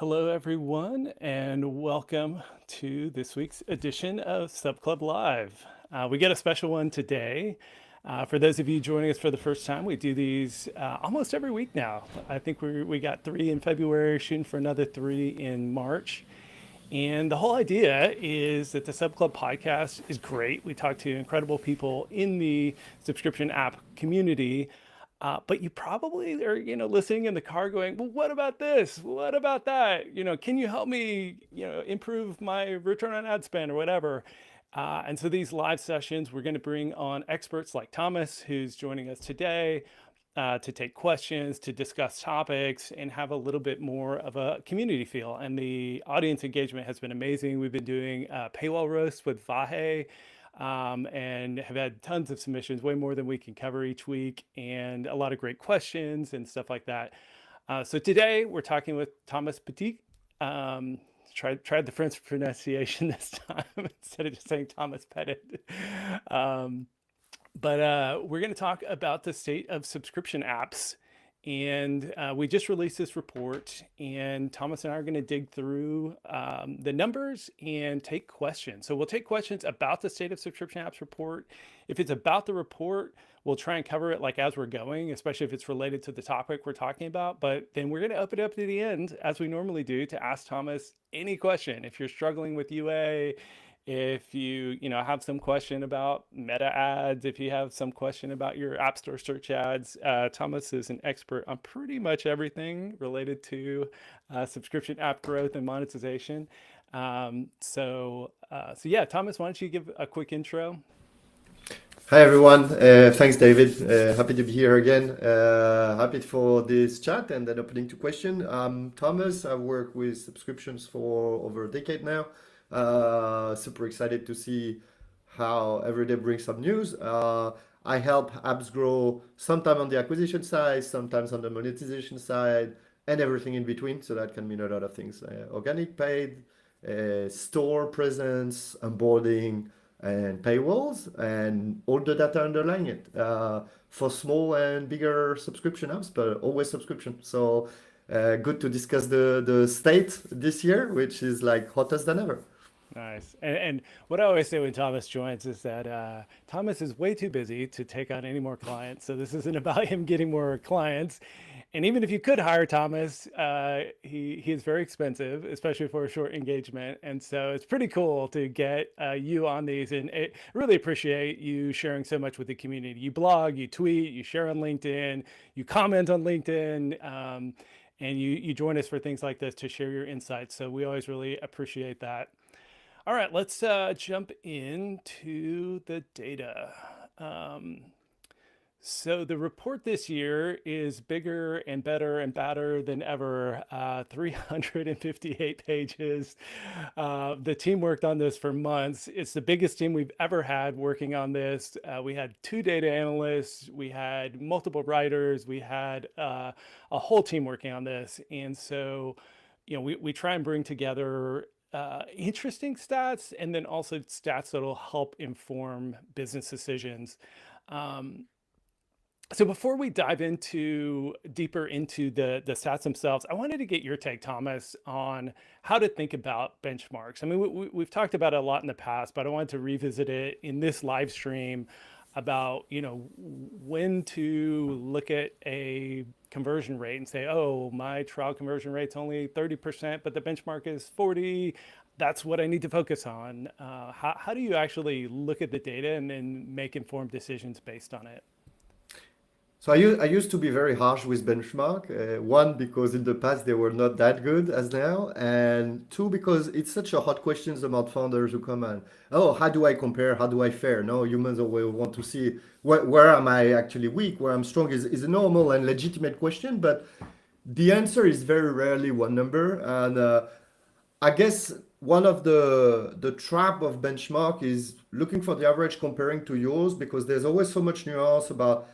Hello, everyone, and welcome to this week's edition of Sub Club Live. We got a special one today. For those of you joining us for the first time, we do these almost every week now. I think we got 3 in February, shooting for another 3 in March. And the whole idea is that the Sub Club podcast is great. We talk to incredible people in the subscription app community. But you probably are, listening in the car going, well, what about this? What about that? Can you help me, improve my return on ad spend or whatever? And so these live sessions, we're going to bring on experts like Thomas, who's joining us today, to take questions, to discuss topics, and have a little bit more of a community feel. And the audience engagement has been amazing. We've been doing paywall roasts with Vahe, and have had tons of submissions, way more than we can cover each week, and a lot of great questions and stuff like that. So today we're talking with Thomas Petit. Tried the French pronunciation this time instead of just saying Thomas Petit. But we're going to talk about the state of subscription apps. And we just released this report, and Thomas and I are going to dig through the numbers and take questions. So we'll take questions about the state of subscription apps report. If it's about the report, we'll try and cover it like as we're going, especially if it's related to the topic we're talking about. But then we're going to open it up to the end, as we normally do, to ask Thomas any question. If you're struggling with UA, if you have some question about meta ads, if you have some question about your app store search ads, Thomas is an expert on pretty much everything related to subscription app growth and monetization. So yeah, Thomas, why don't you give a quick intro? Hi everyone, thanks David, happy to be here again, happy for this chat and then opening to question. I'm Thomas, I've worked with subscriptions for over a decade now. Super excited to see how every day brings some news. I help apps grow sometimes on the acquisition side, sometimes on the monetization side, and everything in between. So that can mean a lot of things: organic, paid, store presence, onboarding, and paywalls, and all the data underlying it for small and bigger subscription apps, but always subscription. So good to discuss the state this year, which is like hottest than ever. Nice. And what I always say when Thomas joins is that Thomas is way too busy to take on any more clients. So this isn't about him getting more clients. And even if you could hire Thomas, he is very expensive, especially for a short engagement. And so it's pretty cool to get you on these. And I really appreciate you sharing so much with the community. You blog, you tweet, you share on LinkedIn, you comment on LinkedIn. And you join us for things like this to share your insights. So we always really appreciate that. All right, let's jump into the data. So the report this year is bigger and better and badder than ever. 358 pages. The team worked on this for months. It's the biggest team we've ever had working on this. We had 2 data analysts. We had multiple writers. We had a whole team working on this. And so, we try and bring together interesting stats, and then also stats that will help inform business decisions. So before we dive deeper into the stats themselves, I wanted to get your take, Thomas, on how to think about benchmarks. I mean, we've talked about it a lot in the past, but I wanted to revisit it in this live stream about, when to look at a conversion rate and say, oh, my trial conversion rate's only 30%, but the benchmark is 40. That's what I need to focus on. How do you actually look at the data and then make informed decisions based on it? So I used to be very harsh with benchmark. One, because in the past they were not that good as now, and two, because it's such a hot question about founders who come and, oh, how do I compare? How do I fare? No, humans always want to see where am I actually weak, where I'm strong is a normal and legitimate question, but the answer is very rarely one number. And I guess one of the trap of benchmark is looking for the average comparing to yours, because there's always so much nuance about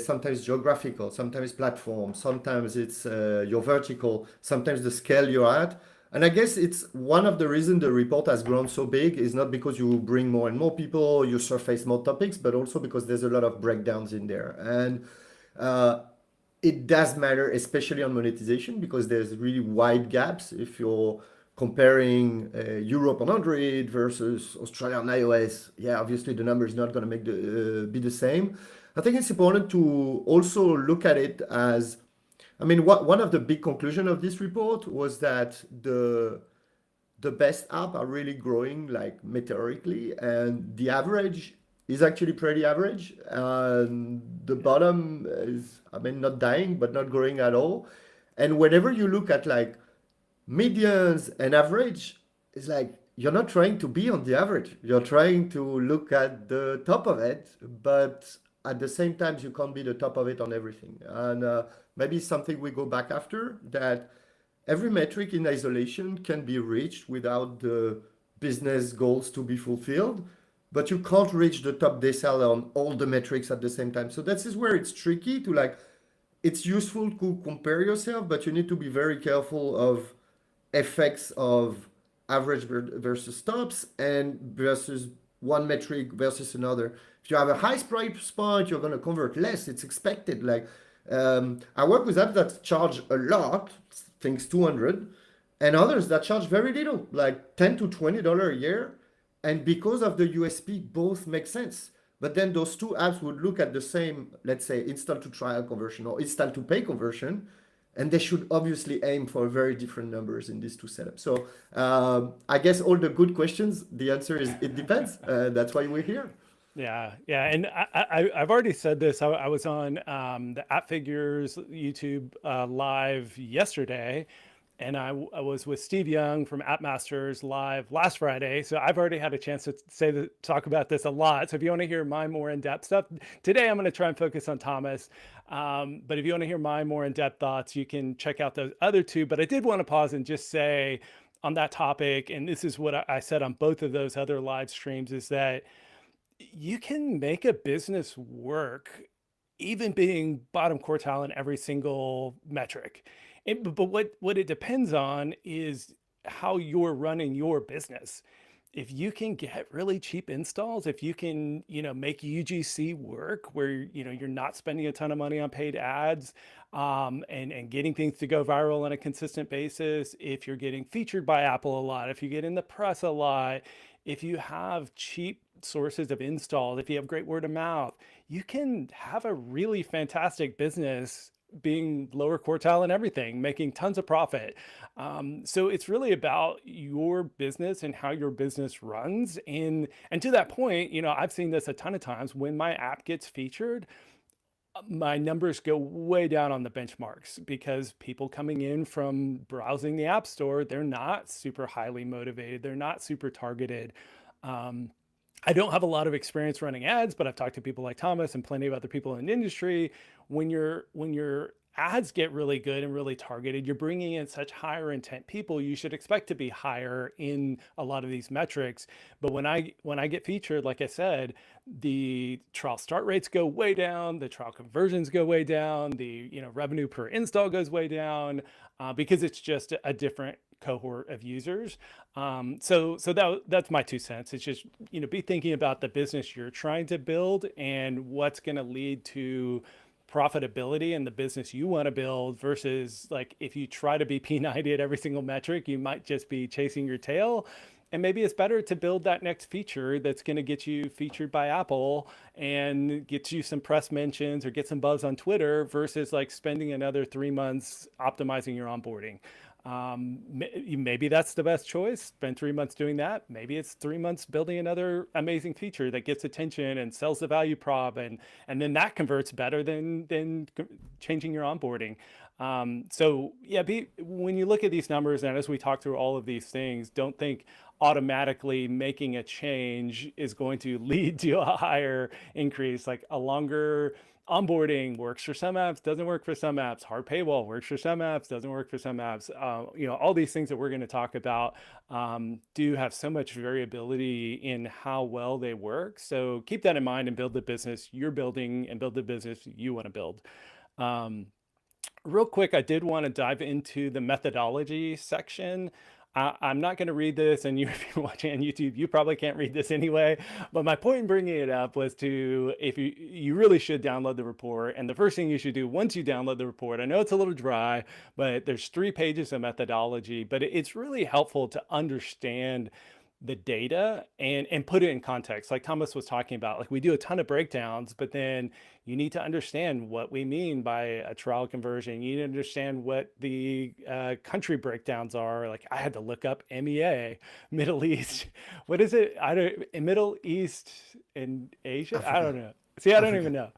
sometimes geographical, sometimes platform, sometimes it's your vertical, sometimes the scale you're at. And I guess it's one of the reasons the report has grown so big is not because you bring more and more people, you surface more topics, but also because there's a lot of breakdowns in there. And it does matter, especially on monetization, because there's really wide gaps if you're comparing Europe on Android versus Australia on iOS. Yeah, obviously the number is not going to make be the same. I think it's important to also look at it as, I mean, one of the big conclusion of this report was that the best app are really growing like meteorically, and the average is actually pretty average. And the Yeah. bottom is, I mean, not dying, but not growing at all. And whenever you look at like medians and average, it's like you're not trying to be on the average. You're trying to look at the top of it, but at the same time, you can't be the top of it on everything. And maybe something we go back after that every metric in isolation can be reached without the business goals to be fulfilled, but you can't reach the top decile on all the metrics at the same time. So this is where it's tricky to like, it's useful to compare yourself, but you need to be very careful of effects of average versus tops and versus one metric versus another. If you have a high price point, you're going to convert less. It's expected. Like I work with apps that charge a lot, things 200, and others that charge very little, like $10 to $20 a year. And because of the USP, both make sense. But then those two apps would look at the same, let's say, install to trial conversion or install to pay conversion, and they should obviously aim for very different numbers in these two setups. So I guess all the good questions, the answer is it depends. That's why we're here. Yeah, yeah, and I've already said this. I was on the App Figures YouTube live yesterday, and I was with Steve Young from App Masters live last Friday. So I've already had a chance to talk about this a lot. So if you want to hear my more in-depth stuff today, I'm going to try and focus on Thomas. But if you want to hear my more in-depth thoughts, you can check out those other two. But I did want to pause and just say on that topic, and this is what I said on both of those other live streams, is that you can make a business work even being bottom quartile in every single metric. But what it depends on is how you're running your business. If you can get really cheap installs, if you can, make UGC work where, you're not spending a ton of money on paid ads, and getting things to go viral on a consistent basis, if you're getting featured by Apple a lot, if you get in the press a lot, if you have cheap sources of installs, if you have great word of mouth, you can have a really fantastic business being lower quartile and everything, making tons of profit. So it's really about your business and how your business runs. And to that point, I've seen this a ton of times when my app gets featured, my numbers go way down on the benchmarks because people coming in from browsing the app store, they're not super highly motivated. They're not super targeted. Um, I don't have a lot of experience running ads, but I've talked to people like Thomas and plenty of other people in the industry. When your ads get really good and really targeted, you're bringing in such higher intent people. You should expect to be higher in a lot of these metrics. But when I get featured, like I said, the trial start rates go way down, the trial conversions go way down, the revenue per install goes way down, because it's just a different cohort of users. So that's my 2 cents. It's just, be thinking about the business you're trying to build and what's going to lead to profitability in the business you want to build versus, like, if you try to be P90 at every single metric, you might just be chasing your tail. And maybe it's better to build that next feature that's going to get you featured by Apple and get you some press mentions or get some buzz on Twitter versus like spending another 3 months optimizing your onboarding. Maybe that's the best choice. Spend 3 months doing that. Maybe it's 3 months building another amazing feature that gets attention and sells the value prop, and then that converts better than changing your onboarding. So yeah, when you look at these numbers and as we talk through all of these things, don't think automatically making a change is going to lead to a higher increase. Like, a longer onboarding works for some apps, doesn't work for some apps. Hard paywall works for some apps, doesn't work for some apps. All these things that we're going to talk about do have so much variability in how well they work. So keep that in mind and build the business you're building and build the business you want to build. Um, Real quick, I did want to dive into the methodology section. I'm not going to read this, and you, if you're watching on YouTube, you probably can't read this anyway. But my point in bringing it up was to, if you really should download the report, and the first thing you should do once you download the report, I know it's a little dry, but there's 3 pages of methodology, but it's really helpful to understand the data and put it in context, like Thomas was talking about. Like, we do a ton of breakdowns, but then you need to understand what we mean by a trial conversion. You need to understand what the country breakdowns are. Like, I had to look up MEA, Middle East. What is it? I don't, in Middle East and Asia, I Africa. don't know. See, I don't even Africa.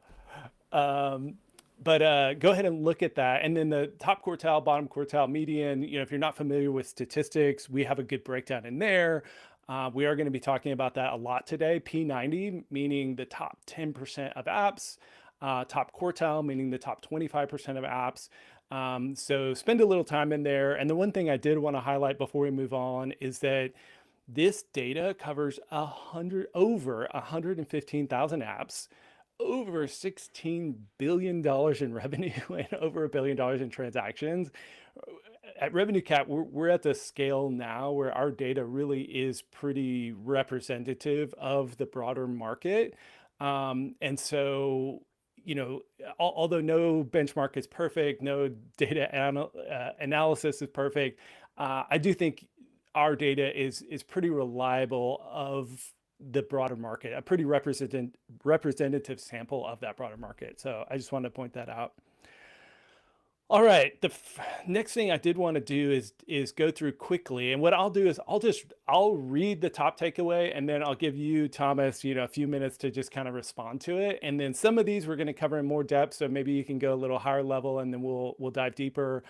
know. um, but go ahead and look at that. And then the top quartile, bottom quartile, median. If you're not familiar with statistics, we have a good breakdown in there. We are going to be talking about that a lot today. P90, meaning the top 10% of apps. Top quartile, meaning the top 25% of apps. So spend a little time in there. And the one thing I did want to highlight before we move on is that this data covers over 115,000 apps, over $16 billion in revenue, and over $1 billion in transactions. At RevenueCat, we're at the scale now where our data really is pretty representative of the broader market. And so, although no benchmark is perfect, no data analysis is perfect, I do think our data is pretty reliable of the broader market, a pretty representative sample of that broader market. So I just wanted to point that out. All right, the next thing I did want to do is go through quickly, and what I'll do is I'll read the top takeaway, and then I'll give you, Thomas, a few minutes to just kind of respond to it, and then some of these we're going to cover in more depth, so maybe you can go a little higher level, and then we'll dive deeper.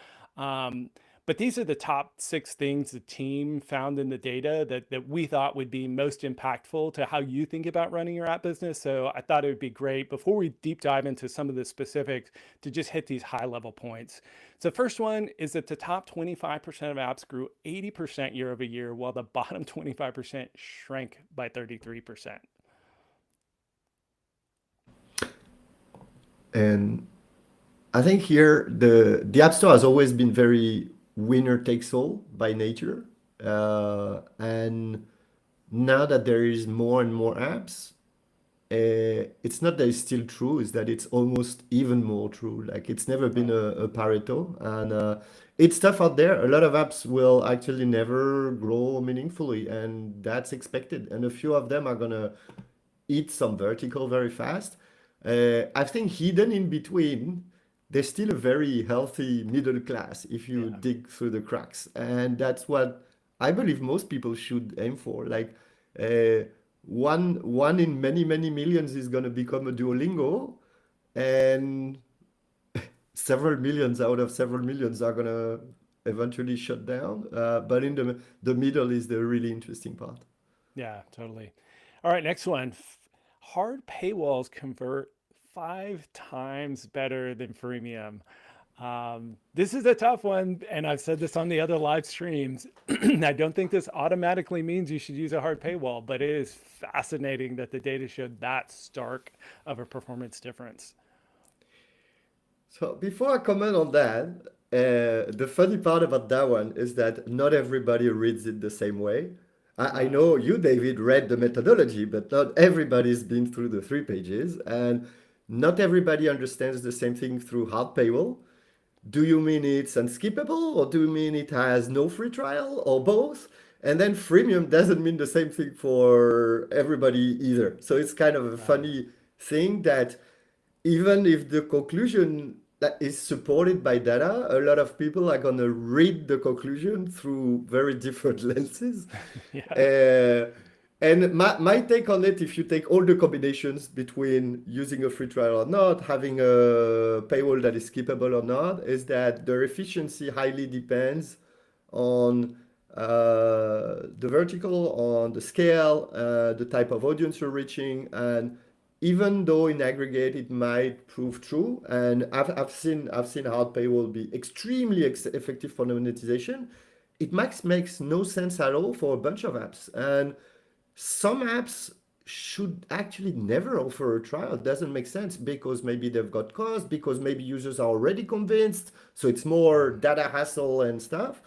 But these are the top 6 things the team found in the data that we thought would be most impactful to how you think about running your app business. So I thought it would be great, before we deep dive into some of the specifics, to just hit these high level points. So first one is that the top 25% of apps grew 80% year over year, while the bottom 25% shrank by 33%. And I think here the App Store has always been very winner takes all by nature. And now that there is more and more apps, it's not that it's still true, it's that it's almost even more true. Like, it's never been Right. a Pareto. And it's tough out there. A lot of apps will actually never grow meaningfully, and that's expected. And a few of them are gonna eat some vertical very fast. I think hidden in between, there's still a very healthy middle class if you Yeah. dig through the cracks. And that's what I believe most people should aim for. Like, uh, one in many, many millions is going to become a Duolingo, and several millions out of several millions are going to eventually shut down. But in the middle is the really interesting part. Yeah, totally. All right, next one. Hard paywalls convert 5 times better than freemium. This is a tough one, and I've said this on the other live streams. I don't think this automatically means you should use a hard paywall, but it is fascinating that the data showed that stark of a performance difference. So before I comment on that, the funny part about that one is that not everybody reads it the same way. I Right. know you, David, read the methodology, but not everybody's been through the 3 pages, and not everybody understands the same thing through hard paywall. Do you mean it's unskippable, or do you mean it has no free trial, or both? And then freemium doesn't mean the same thing for everybody either. So it's kind of a Right. funny thing that even if the conclusion that is supported by data, a lot of people are going to read the conclusion through very different lenses. Yeah. Uh, and my take on it, if you take all the combinations between using a free trial or not, having a paywall that is skippable or not, is that their efficiency highly depends on the vertical, on the scale, the type of audience you're reaching, and even though in aggregate it might prove true, and I've seen hard paywall be extremely effective for monetization, it makes no sense at all for a bunch of apps. And some apps should actually never offer a trial. It doesn't make sense because maybe they've got cost, because maybe users are already convinced, so it's more data hassle and stuff.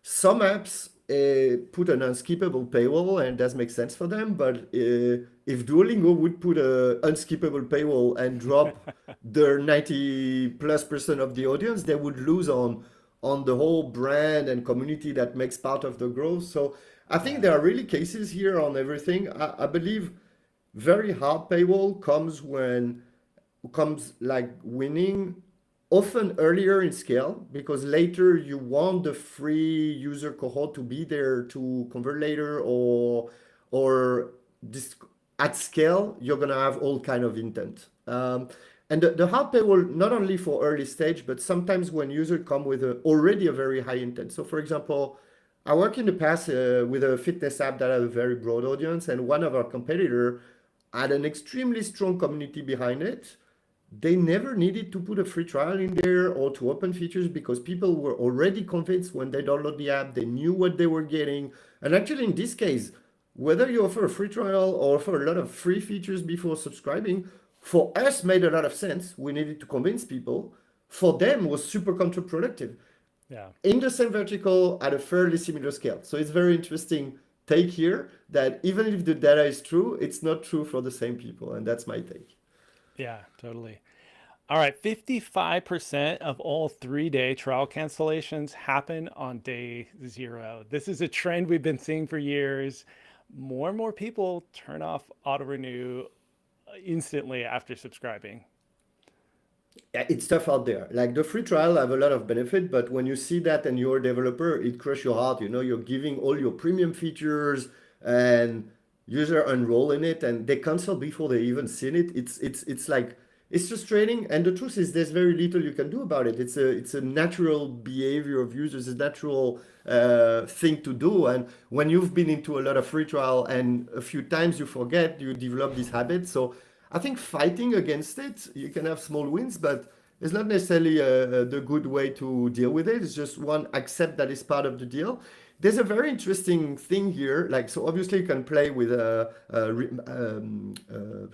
Some apps put an unskippable paywall, and that makes sense for them. But if Duolingo would put a unskippable paywall and drop their 90+% of the audience, they would lose on the whole brand and community that makes part of the growth. So I think Yeah. there are really cases here on everything. I believe very hard paywall comes like winning often earlier in scale, because later you want the free user cohort to be there to convert later, or this at scale you're gonna have all kind of intent. And the hard paywall not only for early stage, but sometimes when users come with already a very high intent. So for example, I work in the past with a fitness app that had a very broad audience, and one of our competitor had an extremely strong community behind it. They never needed to put a free trial in there or to open features, because people were already convinced when they download the app, they knew what they were getting. And actually, in this case, whether you offer a free trial or offer a lot of free features before subscribing, for us made a lot of sense. We needed to convince people. For them, was super counterproductive. Yeah. In the same vertical at a fairly similar scale. So it's very interesting take here that even if the data is true, it's not true for the same people. And that's my take. Yeah, totally. All right, 55% of all 3-day trial cancellations happen on day 0. This is a trend we've been seeing for years. More and more people turn off auto renew instantly after subscribing. Yeah, it's tough out there. Like the free trial have a lot of benefit, but when you see that and you're a developer, it crushes your heart. You know, you're giving all your premium features and user enroll in it, and they cancel before they even seen it. It's like it's frustrating. And the truth is, there's very little you can do about it. It's a natural behavior of users, a natural thing to do. And when you've been into a lot of free trial and a few times you forget, you develop this habit. So I think fighting against it, you can have small wins, but it's not necessarily the good way to deal with it. It's just one, accept that it's part of the deal. There's a very interesting thing here. Like, so obviously you can play with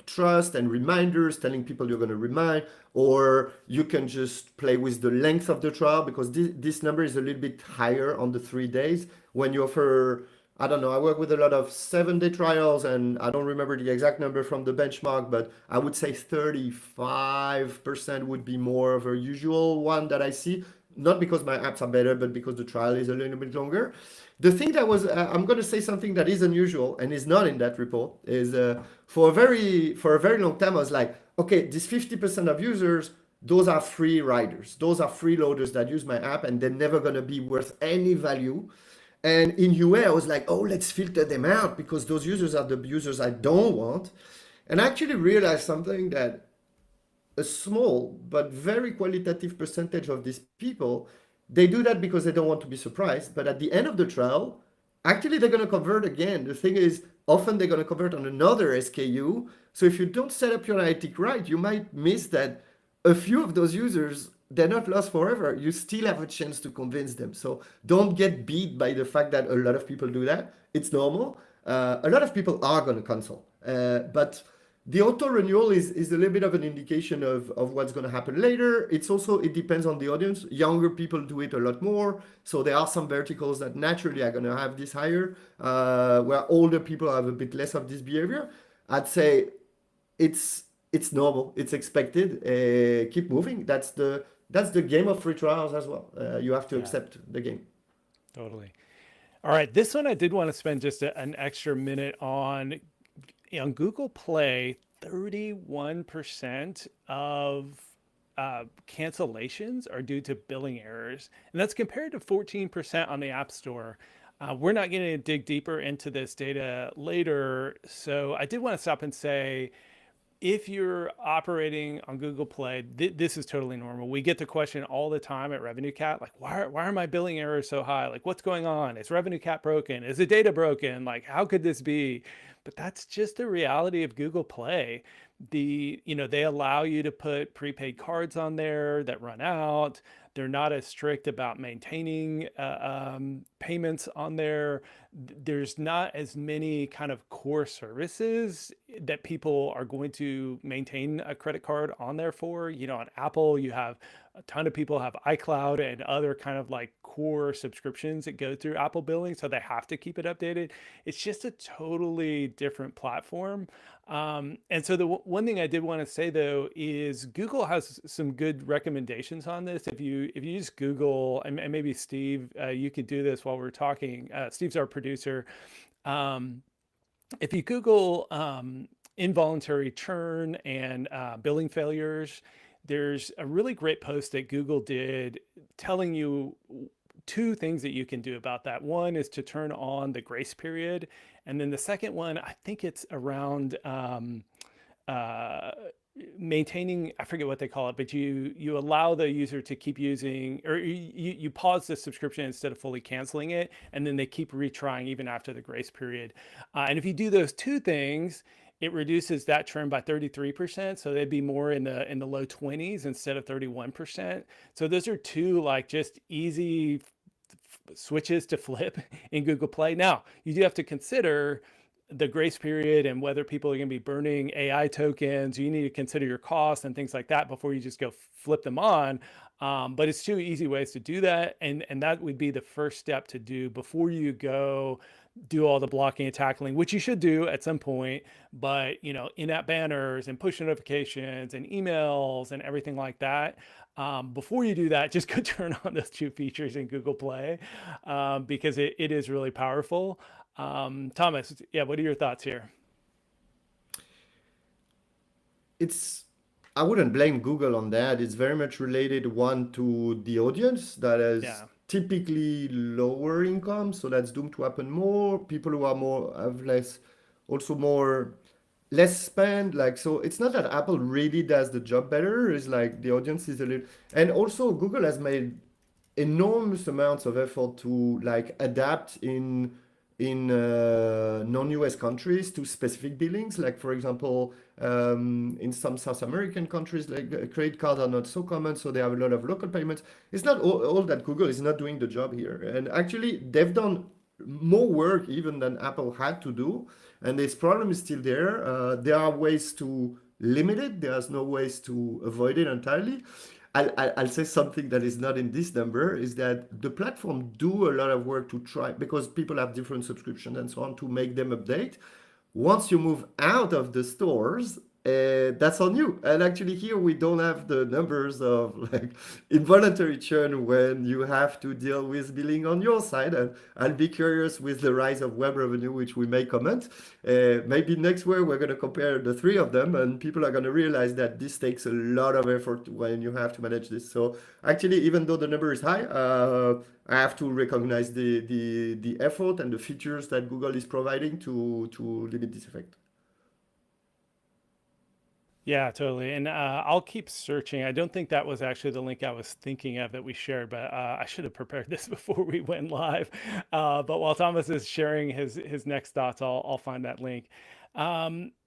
trust and reminders, telling people you're going to remind, or you can just play with the length of the trial, because this number is a little bit higher on the 3 days. When you offer, I don't know, I work with a lot of 7-day trials, and I don't remember the exact number from the benchmark, but I would say 35% would be more of a usual one that I see. Not because my apps are better, but because the trial is a little bit longer. The thing that was, I'm going to say something that is unusual and is not in that report, is for a very long time, I was like, okay, this 50% of users, those are free riders. Those are freeloaders that use my app, and they're never going to be worth any value. And in UA, I was like, oh, let's filter them out, because those users are the users I don't want. And I actually realized something, that a small but very qualitative percentage of these people, they do that because they don't want to be surprised. But at the end of the trial, actually they're going to convert again. The thing is, often they're going to convert on another SKU. So if you don't set up your analytic right, you might miss that a few of those users, they're not lost forever. You still have a chance to convince them. So don't get beat by the fact that a lot of people do that. It's normal. A lot of people are going to cancel. But the auto renewal is a little bit of an indication of what's going to happen later. It's also, it depends on the audience. Younger people do it a lot more. So there are some verticals that naturally are going to have this higher, where older people have a bit less of this behavior. I'd say it's normal. It's expected. Keep moving. That's the game of free trials as well. You have to Yeah, accept the game. totally. All right, this one I did want to spend just an extra minute on. On Google Play, 31% of cancellations are due to billing errors, and that's compared to 14% on the App Store. We're not going to dig deeper into this data later, so I did want to stop and say, if you're operating on Google Play, this is totally normal. We get the question all the time at RevenueCat, like, why are my billing errors so high? Like, what's going on? Is RevenueCat broken? Is the data broken? Like, how could this be? But that's just the reality of Google Play. They allow you to put prepaid cards on there that run out. They're not as strict about maintaining payments on there. There's not as many kind of core services that people are going to maintain a credit card on there for. On Apple, you have a ton of people have iCloud and other kind of like core subscriptions that go through Apple billing, so they have to keep it updated. It's just a totally different platform. And so the one thing I did want to say though is Google has some good recommendations on this. If you use Google, and maybe Steve, you could do this while we're talking. Steve's our producer. Um, if you Google involuntary churn and billing failures, there's a really great post that Google did telling you two things that you can do about that. One is to turn on the grace period. And then the second one, I think it's around uh, maintaining, I forget what they call it, but you allow the user to keep using, or you pause the subscription instead of fully canceling it, and then they keep retrying even after the grace period. And if you do those two things, it reduces that churn by 33%. So they'd be more in the low 20s instead of 31%. So those are two like just easy switches to flip in Google Play. Now, you do have to consider the grace period and whether people are going to be burning AI tokens. You need to consider your costs and things like that before you just go flip them on. But it's two easy ways to do that. And that would be the first step to do before you go do all the blocking and tackling, which you should do at some point. But, in-app banners and push notifications and emails and everything like that. Before you do that, just go turn on those two features in Google Play because it is really powerful. Thomas, yeah, what are your thoughts here? It's I wouldn't blame Google on that. It's very much related one to the audience that is Yeah. typically lower income, so that's doomed to happen more. People who are more have less, also more less spend. Like so, it's not that Apple really does the job better. It's like the audience is a little, and also Google has made enormous amounts of effort to like adapt in non-US countries to specific billings. Like for example, in some South American countries, like credit cards are not so common, so they have a lot of local payments. It's not all that Google is not doing the job here, and actually they've done more work even than Apple had to do, and this problem is still there. There are ways to limit it. There's no ways to avoid it entirely. I'll say something that is not in this number is that the platform do a lot of work to try because people have different subscriptions and so on to make them update. Once you move out of the stores, that's on you. And actually, here we don't have the numbers of like involuntary churn when you have to deal with billing on your side. And I'll be curious with the rise of web revenue, which we may comment. Maybe next year we're going to compare the three of them, and people are going to realize that this takes a lot of effort when you have to manage this. So actually, even though the number is high, I have to recognize the effort and the features that Google is providing to limit this effect. Yeah, totally. And I'll keep searching. I don't think that was actually the link I was thinking of that we shared, but I should have prepared this before we went live. But while Thomas is sharing his next thoughts, I'll find that link.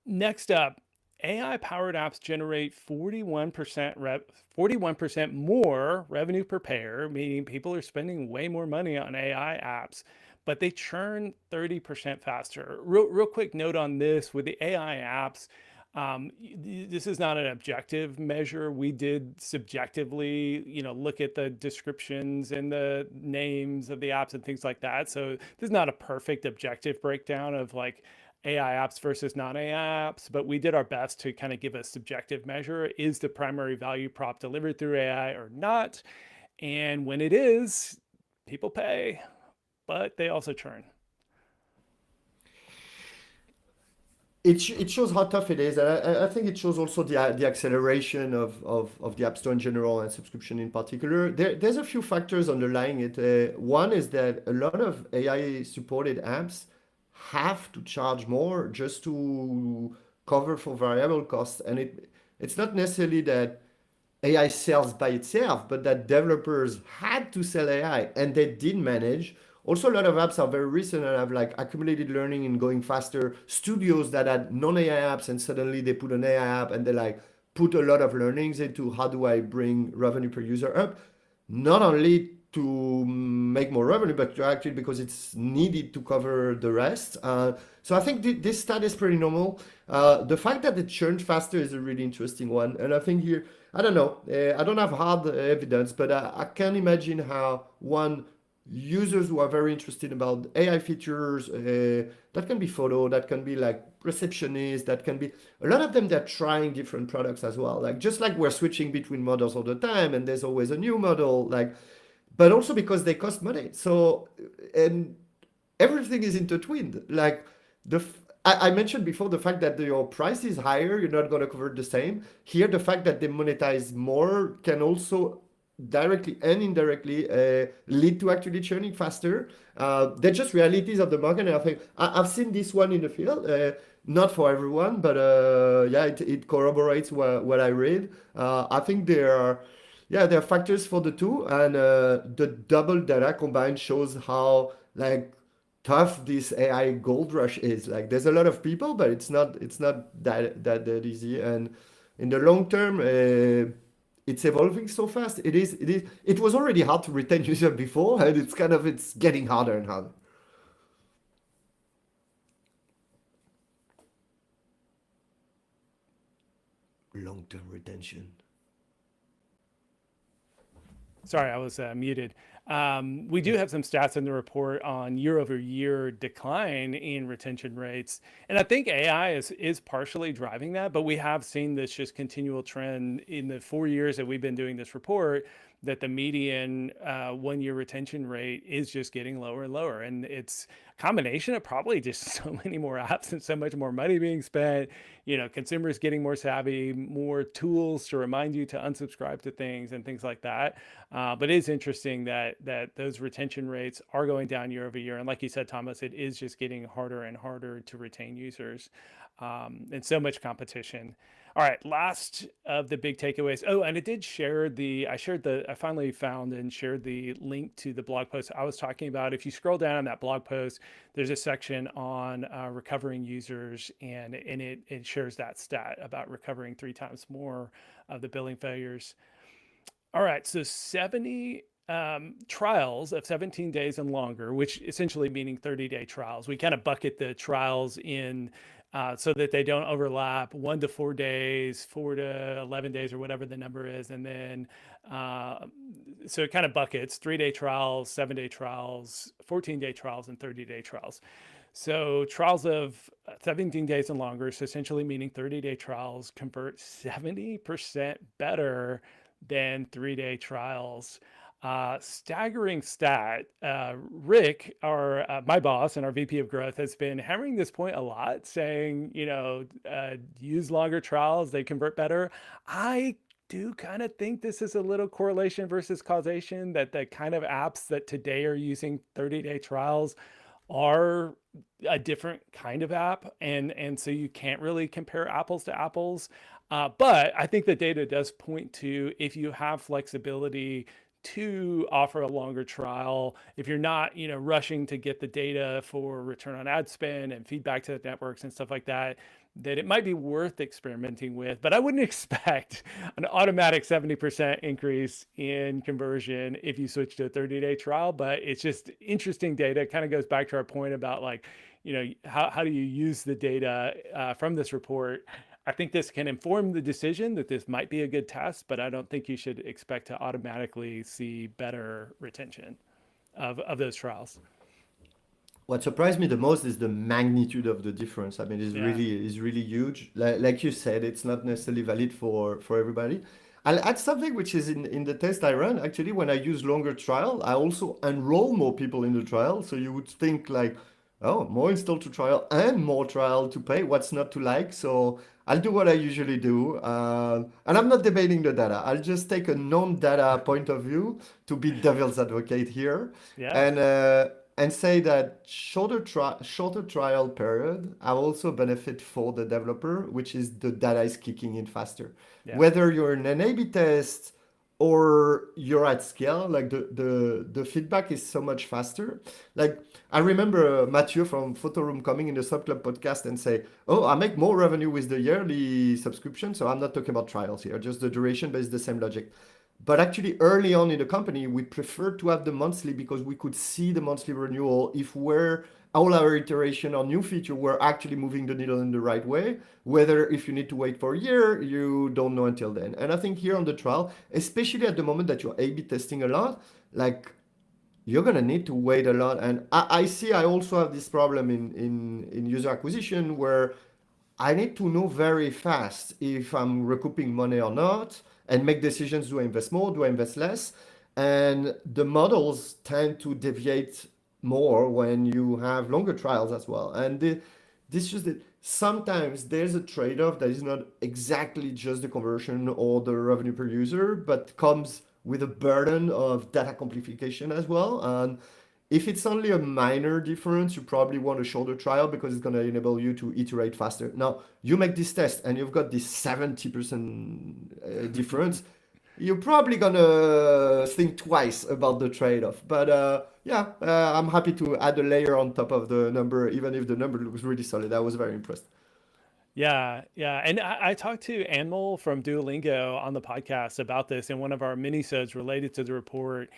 Next up, AI powered apps generate 41% more revenue per payer, meaning people are spending way more money on AI apps, but they churn 30% faster. Real quick note on this with the AI apps. This is not an objective measure. We did subjectively, look at the descriptions and the names of the apps and things like that. So this is not a perfect objective breakdown of like AI apps versus non-AI apps, but we did our best to kind of give a subjective measure. Is the primary value prop delivered through AI or not? And when it is, people pay, but they also churn. It shows how tough it is, and I think it shows also the acceleration of the App Store in general and subscription in particular. There's a few factors underlying it. One is that a lot of AI supported apps have to charge more just to cover for variable costs, and it's not necessarily that AI sells by itself, but that developers had to sell AI and they did manage. Also, a lot of apps are very recent and have like accumulated learning and going faster. Studios that had non-AI apps and suddenly they put an AI app and they like put a lot of learnings into how do I bring revenue per user up, not only to make more revenue, but actually because it's needed to cover the rest. So I think this stat is pretty normal. The fact that it churned faster is a really interesting one, and I think here I don't know. I don't have hard evidence, but I can imagine how one users who are very interested about AI features, that can be photo, that can be like receptionist, that can be a lot of them. They're trying different products as well. Like just like we're switching between models all the time, and there's always a new model. Like, but also because they cost money. So and everything is intertwined. Like I mentioned before the fact that your price is higher, you're not going to cover the same. Here, the fact that they monetize more can also directly and indirectly lead to actually churning faster. They're just realities of the market. And I think I've seen this one in the field. Not for everyone, but yeah, it corroborates what I read. I think there are factors for the two, and the double data combined shows how like tough this AI gold rush is. Like there's a lot of people, but it's not that easy. And in the long term, it's evolving so fast. It was already hard to retain user before, and it's getting harder and harder. Long-term retention. Sorry, I was muted. We do have some stats in the report on year over year decline in retention rates. And I think AI is partially driving that, but we have seen this just continual trend in the 4 years that we've been doing this report, that the median 1 year retention rate is just getting lower and lower. And it's a combination of probably just so many more apps and so much more money being spent, consumers getting more savvy, more tools to remind you to unsubscribe to things and things like that. But it is interesting that those retention rates are going down year over year. And like you said, Thomas, it is just getting harder and harder to retain users, and so much competition. All right, last of the big takeaways. Oh, and I finally found and shared the link to the blog post I was talking about. If you scroll down on that blog post, there's a section on recovering users, and it shares that stat about recovering 3 times more of the billing failures. All right, so 70 trials of 17 days and longer, which essentially meaning 30-day trials. We kind of bucket the trials in so that they don't overlap, 1 to 4 days, 4 to 11 days, or whatever the number is. And then, so it kind of buckets 3-day trials, 7-day trials, 14-day trials, and 30-day trials. So trials of 17 days and longer, so essentially meaning 30-day trials, convert 70% better than 3-day trials. Staggering stat. Rick, my boss and our VP of growth, has been hammering this point a lot, saying, use longer trials, they convert better. I do kind of think this is a little correlation versus causation, that the kind of apps that today are using 30-day trials are a different kind of app. And so you can't really compare apples to apples. But I think the data does point to, if you have flexibility to offer a longer trial, if you're not, rushing to get the data for return on ad spend and feedback to the networks and stuff like that, that it might be worth experimenting with. But I wouldn't expect an automatic 70% increase in conversion if you switch to a 30-day trial. But it's just interesting data. It kind of goes back to our point about how do you use the data from this report. I think this can inform the decision that this might be a good test, but I don't think you should expect to automatically see better retention of those trials. What surprised me the most is the magnitude of the difference. I mean, Yeah. is really huge. Like you said, it's not necessarily valid for everybody. I'll add something which is in the test I run. Actually, when I use longer trial, I also enroll more people in the trial. So you would think like, oh, more install to trial and more trial to pay. What's not to like? So I'll do what I usually do. And I'm not debating the data. I'll just take a non-data point of view to be devil's advocate here. Yeah. And say that shorter trial period I also benefit for the developer, which is the data is kicking in faster. Yeah. Whether you're in an A/B test or you're at scale, like the feedback is so much faster. Like I remember Mathieu from Photoroom coming in the Subclub podcast and say, "Oh, I make more revenue with the yearly subscription, so I'm not talking about trials here, just the duration, but it's the same logic." But actually, early on in the company, we preferred to have the monthly because we could see the monthly renewal if we're all our iteration or new feature were actually moving the needle in the right way. Whether if you need to wait for a year, you don't know until then. And I think here on the trial, especially at the moment that you're A/B testing a lot, like you're gonna need to wait a lot. And I see I also have this problem in user acquisition where I need to know very fast if I'm recouping money or not and make decisions. Do I invest more? Do I invest less? And the models tend to deviate more when you have longer trials as well. And this just that sometimes there's a trade-off that is not exactly just the conversion or the revenue per user, but comes with a burden of data simplification as well. And if it's only a minor difference, you probably want a shorter trial because it's going to enable you to iterate faster. Now, you make this test and you've got this 70% difference, you're probably going to think twice about the trade-off. But I'm happy to add a layer on top of the number, even if the number looks really solid. I was very impressed. Yeah, yeah. And I talked to Anmol from Duolingo on the podcast about this in one of our minisodes related to the report.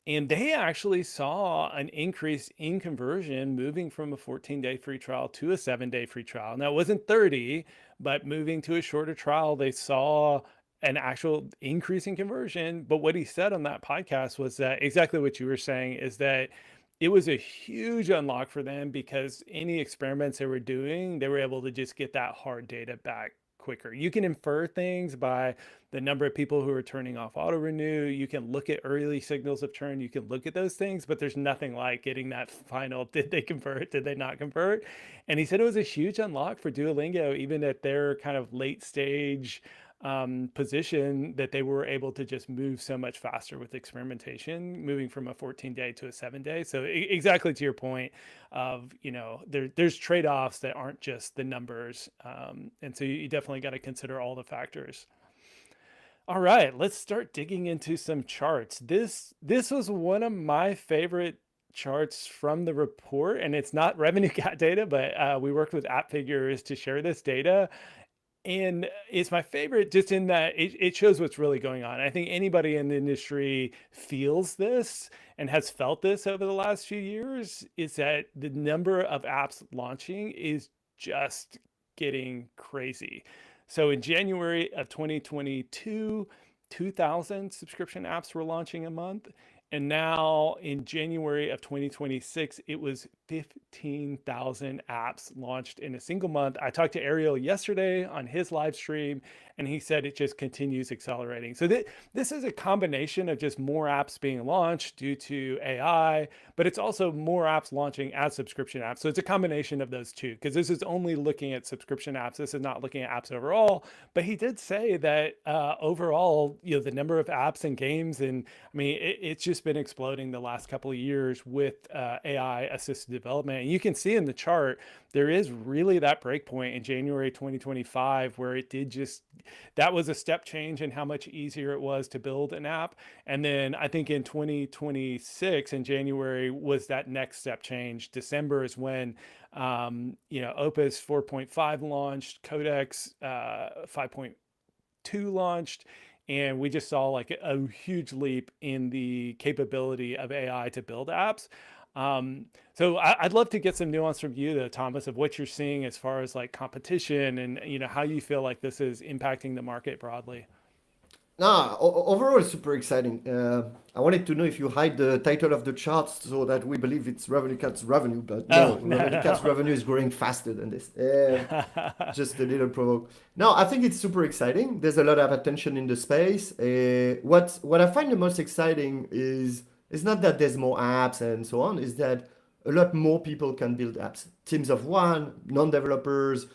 And they actually saw an increase in conversion moving from a 14-day free trial to a 7-day free trial. Now, it wasn't 30, but moving to a shorter trial, they saw an actual increase in conversion. But what he said on that podcast was that exactly what you were saying is that it was a huge unlock for them because any experiments they were doing, they were able to just get that hard data back quicker. You can infer things by the number of people who are turning off auto renew. You can look at early signals of churn. You can look at those things, but there's nothing like getting that final, did they convert? Did they not convert? And he said it was a huge unlock for Duolingo, even at their kind of late stage position, that they were able to just move so much faster with experimentation, moving from a 14-day to a 7-day. So exactly to your point of, there's trade-offs that aren't just the numbers. And so you definitely got to consider all the factors. All right, let's start digging into some charts. This was one of my favorite charts from the report, and it's not RevenueCat data, but we worked with App Figures to share this data. And it's my favorite just in that it shows what's really going on. I think anybody in the industry feels this and has felt this over the last few years, is that the number of apps launching is just getting crazy. So in January of 2022, 2,000 subscription apps were launching a month. And now in January of 2026, it was 15,000 apps launched in a single month. I talked to Ariel yesterday on his live stream, and he said it just continues accelerating. So this is a combination of just more apps being launched due to AI, but it's also more apps launching as subscription apps. So it's a combination of those two, because this is only looking at subscription apps. This is not looking at apps overall. But he did say that overall, the number of apps and games, and I mean, it's just been exploding the last couple of years with AI assisted development. And you can see in the chart, there is really that breakpoint in January 2025 where it did just, that was a step change in how much easier it was to build an app. And then I think in 2026 in January was that next step change. December is when Opus 4.5 launched, Codex 5.2 launched. And we just saw like a huge leap in the capability of AI to build apps. So I'd love to get some nuance from you though, Thomas, of what you're seeing as far as like competition and, how you feel like this is impacting the market broadly. No, overall, it's super exciting. I wanted to know if you hide the title of the chart so that we believe it's RevenueCat's revenue, but no, Oh, no, RevenueCat's no. revenue is growing faster than this. Just a little provoke. No, I think it's super exciting. There's a lot of attention in the space. What I find the most exciting is it's not that there's more apps and so on, is that a lot more people can build apps. Teams of one, non-developers,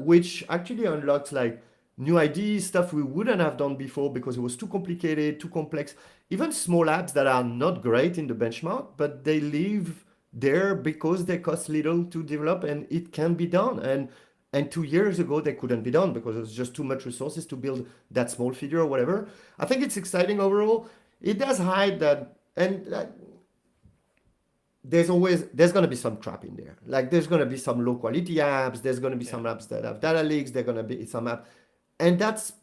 which actually unlocks like new ideas, stuff we wouldn't have done before because it was too complicated, too complex. Even small apps that are not great in the benchmark, but they live there because they cost little to develop and it can be done. And 2 years ago, they couldn't be done because it's just too much resources to build that small figure or whatever. I think it's exciting overall. It does hide that, and there's going to be some trap in there. Like there's going to be some low quality apps. There's going to be Yeah. some apps that have data leaks. There's going to be some apps, and that's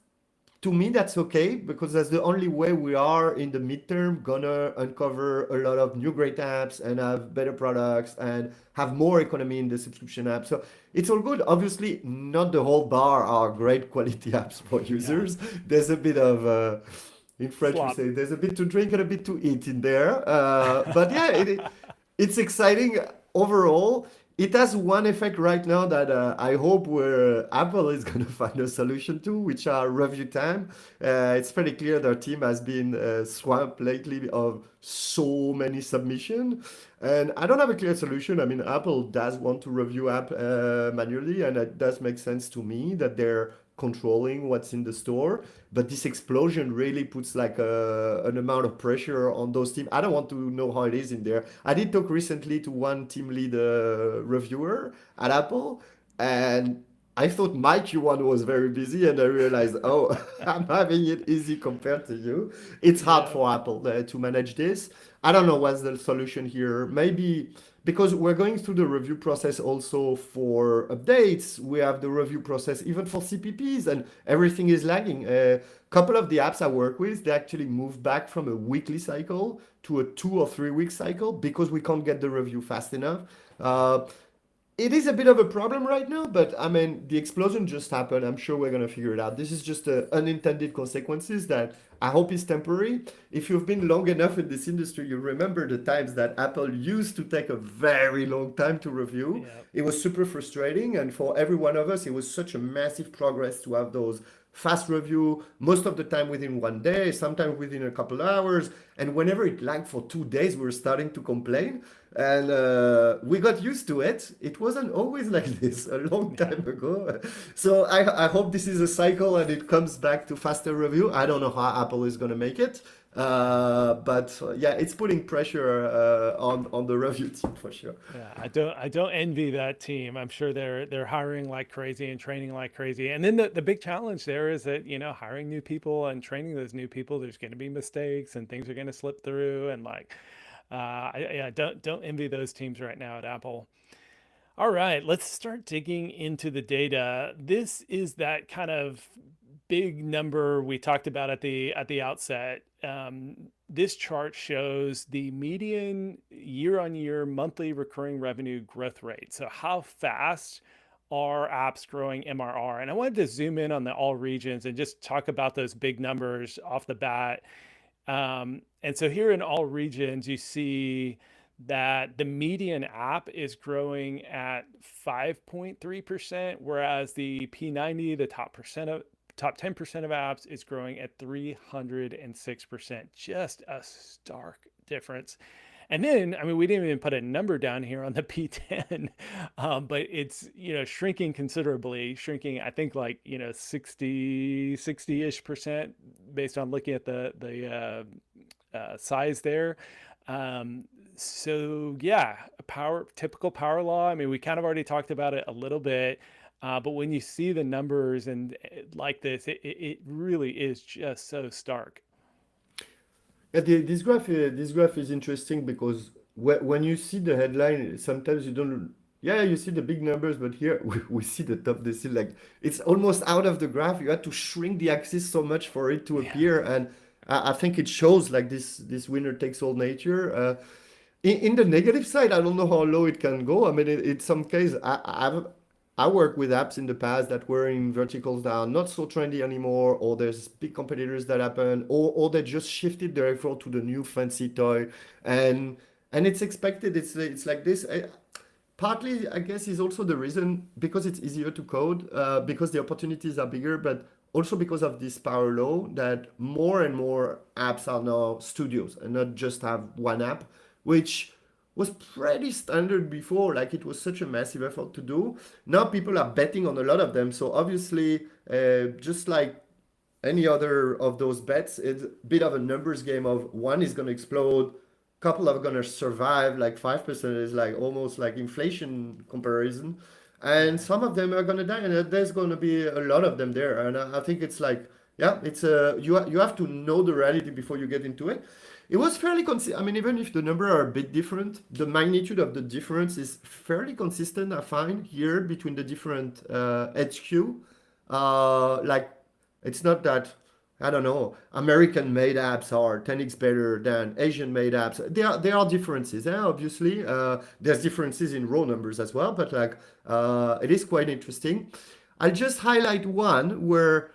to me, that's okay because that's the only way we are in the midterm gonna uncover a lot of new great apps and have better products and have more economy in the subscription app. So it's all good. Obviously, not the whole bar are great quality apps for Yeah. users. There's a bit of, in French we Slop. say, there's a bit to drink and a bit to eat in there. But yeah, it's exciting overall. It has one effect right now that I hope where Apple is going to find a solution to, which are review time. It's pretty clear their team has been swamped lately of so many submissions, and I don't have a clear solution. I mean, Apple does want to review app manually, and it does make sense to me that they're controlling what's in the store. But this explosion really puts like an amount of pressure on those teams. I don't want to know how it is in there. I did talk recently to one team lead reviewer at Apple, and I thought my Q1 was very busy, and I realized, oh, I'm having it easy compared to you. It's hard Yeah. for Apple to manage this. I don't know what's the solution here. Maybe because we're going through the review process also for updates, we have the review process even for CPPs, and everything is lagging. A couple of the apps I work with, they actually move back from a weekly cycle to a 2 or 3 week cycle because we can't get the review fast enough. Uh, it is a bit of a problem right now, but I mean, the explosion just happened. I'm sure we're gonna figure it out. This is just unintended consequences that I hope is temporary. If you've been long enough in this industry, you remember the times that Apple used to take a very long time to review. Yeah. It was super frustrating, and for every one of us, it was such a massive progress to have those fast review, most of the time within one day, sometimes within a couple of hours. And whenever it lagged for 2 days, we were starting to complain. And we got used to it. It wasn't always like this a long Yeah. time ago. So I hope this is a cycle and it comes back to faster review. I don't know how Apple is going to make it. But yeah, it's putting pressure on the review team for sure. Yeah, I don't envy that team. I'm sure they're hiring like crazy and training like crazy. And then the big challenge there is that, hiring new people and training those new people, there's going to be mistakes and things are going to slip through and like yeah, don't envy those teams right now at Apple. All right, let's start digging into the data. This is that kind of big number we talked about at the outset. This chart shows the median year-on-year monthly recurring revenue growth rate. So how fast are apps growing MRR? And I wanted to zoom in on the all regions and just talk about those big numbers off the bat. And so here in all regions, you see that the median app is growing at 5.3%, whereas the P90, the top 10% of apps, is growing at 306%. Just a stark difference. And then, I mean, we didn't even put a number down here on the P10, but it's, shrinking considerably, shrinking, I think like, 60-ish percent based on looking at the size there. So yeah, typical power law. I mean, we kind of already talked about it a little bit, but when you see the numbers and like this, it really is just so stark. Yeah, this graph is interesting because when you see the headline, sometimes you don't. Yeah, you see the big numbers, but here we see the top decile. Like it's almost out of the graph. You had to shrink the axis so much for it to Yeah. appear, and I think it shows like this winner takes all nature. In the negative side, I don't know how low it can go. I mean, in some case, I work with apps in the past that were in verticals that are not so trendy anymore, or there's big competitors that happen, or they just shifted their effort to the new fancy toy, and it's expected. It's like this. Partly, I guess, is also the reason because it's easier to code, because the opportunities are bigger, but also because of this power law that more and more apps are now studios and not just have one app, which was pretty standard before. Like it was such a massive effort to do. Now people are betting on a lot of them. So obviously, just like any other of those bets, it's a bit of a numbers game of one is going to explode, couple are going to survive, like 5% is like almost like inflation comparison. And Yeah. some of them are going to die, and there's going to be a lot of them there. And I think it's like, yeah, it's you have to know the reality before you get into it. It was fairly consistent. I mean, even if the number are a bit different, the magnitude of the difference is fairly consistent, I find, here between the different HQ. Like, it's not that. I don't know, American made apps are 10x better than Asian made apps. There are differences, obviously. There's differences in raw numbers as well, but like it is quite interesting. I'll just highlight one where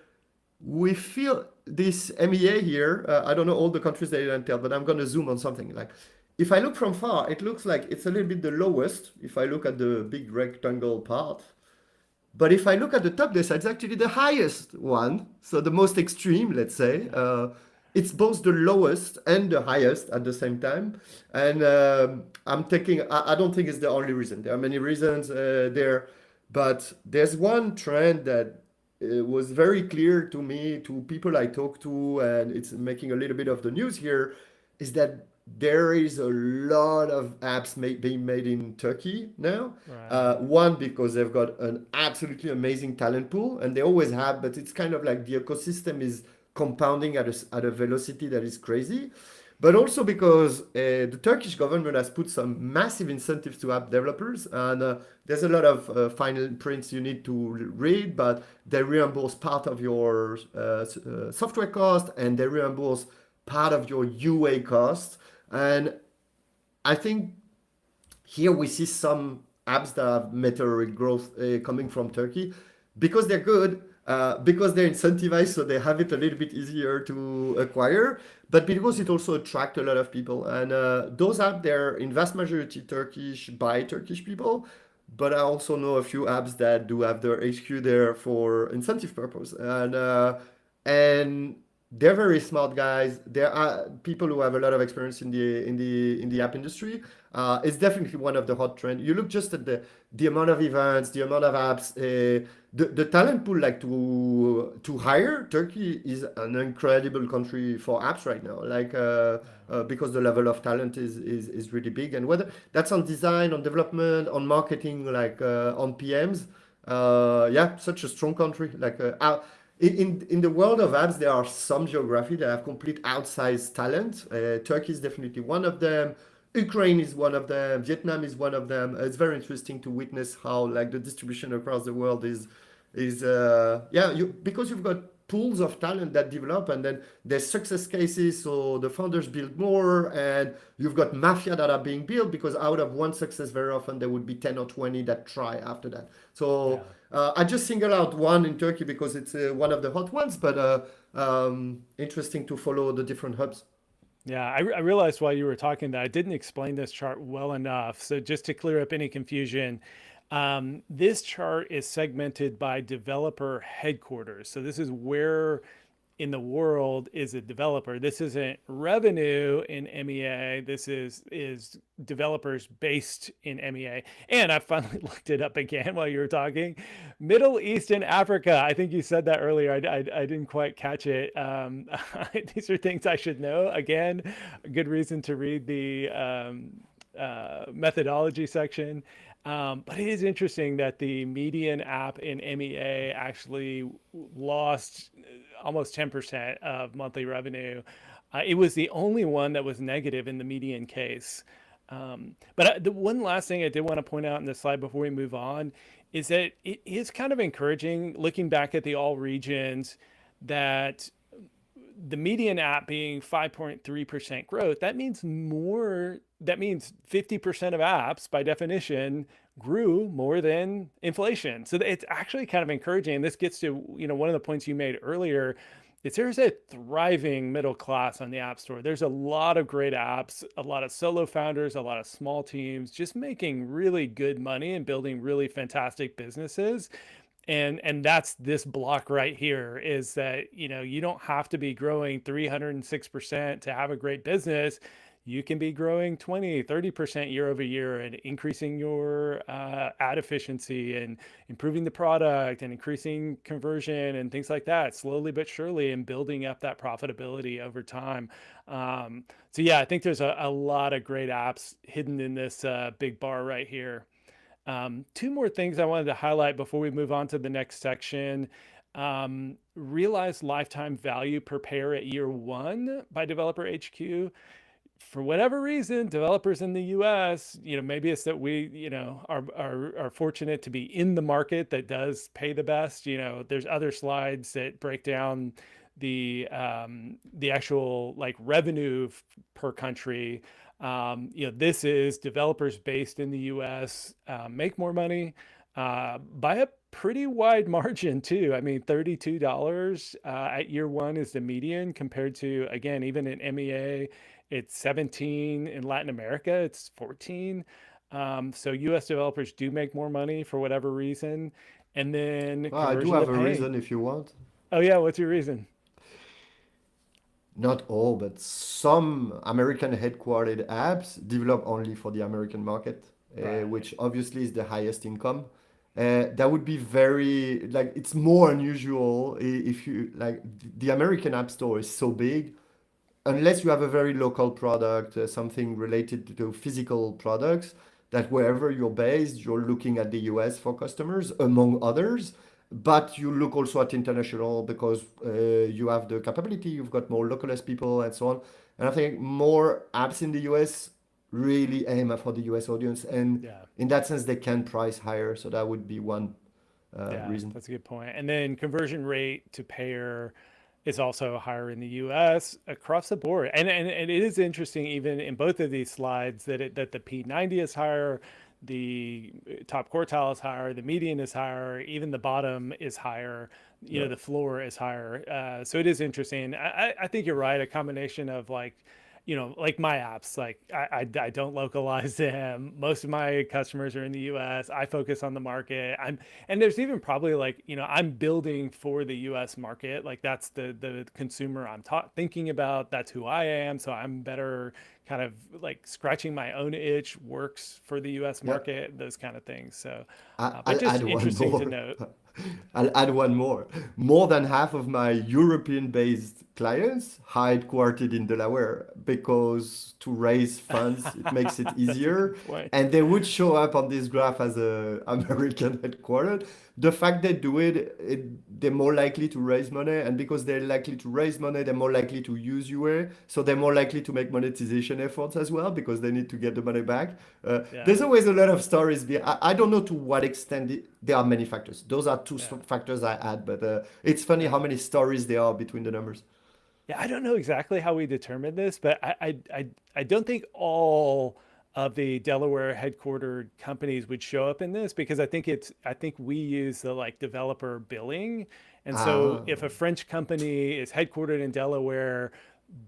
we feel this MEA here. I don't know all the countries they didn't tell, but I'm going to zoom on something. Like, if I look from far, it looks like it's a little bit the lowest. If I look at the big rectangle part, but if I look at the top data, it's actually the highest one. So the most extreme, let's say. It's both the lowest and the highest at the same time. And I don't think it's the only reason. There are many reasons there. But there's one trend that was very clear to me, to people I talk to, and it's making a little bit of the news here, is that there is a lot of apps being made in Turkey now. Right. One, because they've got an absolutely amazing talent pool, and they always have, but it's kind of like the ecosystem is compounding at a velocity that is crazy. But also because the Turkish government has put some massive incentives to app developers, and there's a lot of fine prints you need to read, but they reimburse part of your software cost, and they reimburse part of your UA cost. And I think here we see some apps that have meteoric growth coming from Turkey because they're good, because they're incentivized, so they have it a little bit easier to acquire, but because it also attracts a lot of people. And those apps, they're in vast majority Turkish by Turkish people, but I also know a few apps that do have their HQ there for incentive purpose. And they're very smart guys. There are people who have a lot of experience in the app industry. It's definitely one of the hot trends. You look just at the amount of events, the amount of apps, the talent pool, like to hire. Turkey is an incredible country for apps right now. Like because the level of talent is really big, and whether that's on design, on development, on marketing, like on PMs. Yeah, such a strong country. Like in the world of apps, there are some geography that have complete outsized talent. Turkey is definitely one of them. Ukraine is one of them. Vietnam is one of them. It's very interesting to witness how like the distribution across the world is yeah, because you've got pools of talent that develop, and then there's success cases, so the founders build more, and you've got mafia that are being built because out of one success very often there would be 10 or 20 that try after that. So Yeah. I just single out one in Turkey because it's one of the hot ones, but interesting to follow the different hubs. Yeah, I realized while you were talking that I didn't explain this chart well enough. So just to clear up any confusion, this chart is segmented by developer headquarters. So this is where in the world is a developer. This isn't revenue in MEA. This is developers based in MEA. And I finally looked it up again while you were talking. Middle East and Africa. I think you said that earlier. I didn't quite catch it. These are things I should know. Again, a good reason to read the methodology section. But it is interesting that the median app in MEA actually lost almost 10% of monthly revenue. It was the only one that was negative in the median case. But the one last thing I did want to point out in this slide before we move on is that it is kind of encouraging looking back at the all regions that the median app being 5.3% growth, that means 50% of apps by definition grew more than inflation. So it's actually kind of encouraging. And this gets to, one of the points you made earlier, is there's a thriving middle class on the App Store. There's a lot of great apps, a lot of solo founders, a lot of small teams just making really good money and building really fantastic businesses. And that's this block right here, is that you don't have to be growing 306% to have a great business. You can be growing 20-30% year over year and increasing your ad efficiency and improving the product and increasing conversion and things like that, slowly but surely, and building up that profitability over time. So yeah, I think there's a lot of great apps hidden in this big bar right here. Two more things I wanted to highlight before we move on to the next section. Realized lifetime value per pair at year one by Developer HQ. For whatever reason, developers in the US, maybe it's that we, are fortunate to be in the market that does pay the best. There's other slides that break down the actual like revenue per country. This is developers based in the US make more money by a pretty wide margin too. I mean, $32 at year one is the median compared to, again, even in MEA, it's 17. In Latin America, it's 14. So US developers do make more money for whatever reason. And then I do conversion to have a paying. reason if you want. Oh yeah, what's your reason? Not all, but some American headquartered apps develop only for the American market, Right. which obviously is the highest income. That would be very, like, it's more unusual if you, like, the American App Store is so big, unless you have a very local product, something related to physical products, that wherever you're based, you're looking at the US for customers, among others. But you look also at international because you have the capability, you've got more localized people and so on. And I think more apps in the US really aim for the US audience. And Yeah. in that sense, they can price higher. So that would be one Yeah, reason. that's a good point. And then conversion rate to payer is also higher in the US across the board. And it is interesting even in both of these slides that the P90 is higher, the top quartile is higher, the median is higher, even the bottom is higher, Yeah. the floor is higher. So it is interesting. I think you're right. A combination of like, like my apps, like I don't localize them. Most of my customers are in the US. I focus on the market. And there's even probably like, I'm building for the US market. Like that's the consumer I'm thinking about. That's who I am. So I'm better kind of like scratching my own itch works for the US Yeah. market, those kind of things. So, but I'll just add one interesting to more. note. I'll add one more. More than half of my European-based clients headquartered in Delaware because to raise funds, it makes it That's a easier. good point. And they would show up on this graph as a American headquartered. The fact they do they're more likely to raise money. And because they're likely to raise money, they're more likely to use UA. So they're more likely to make monetization efforts as well because they need to get the money back. Yeah. There's always a lot of stories. I don't know to what extent there are many factors. Those are two Yeah. factors I add, but it's funny Yeah. how many stories there are between the numbers. Yeah, I don't know exactly how we determined this, but I don't think all of the Delaware headquartered companies would show up in this because I think we use the like developer billing. And so Ah, if a French company is headquartered in Delaware,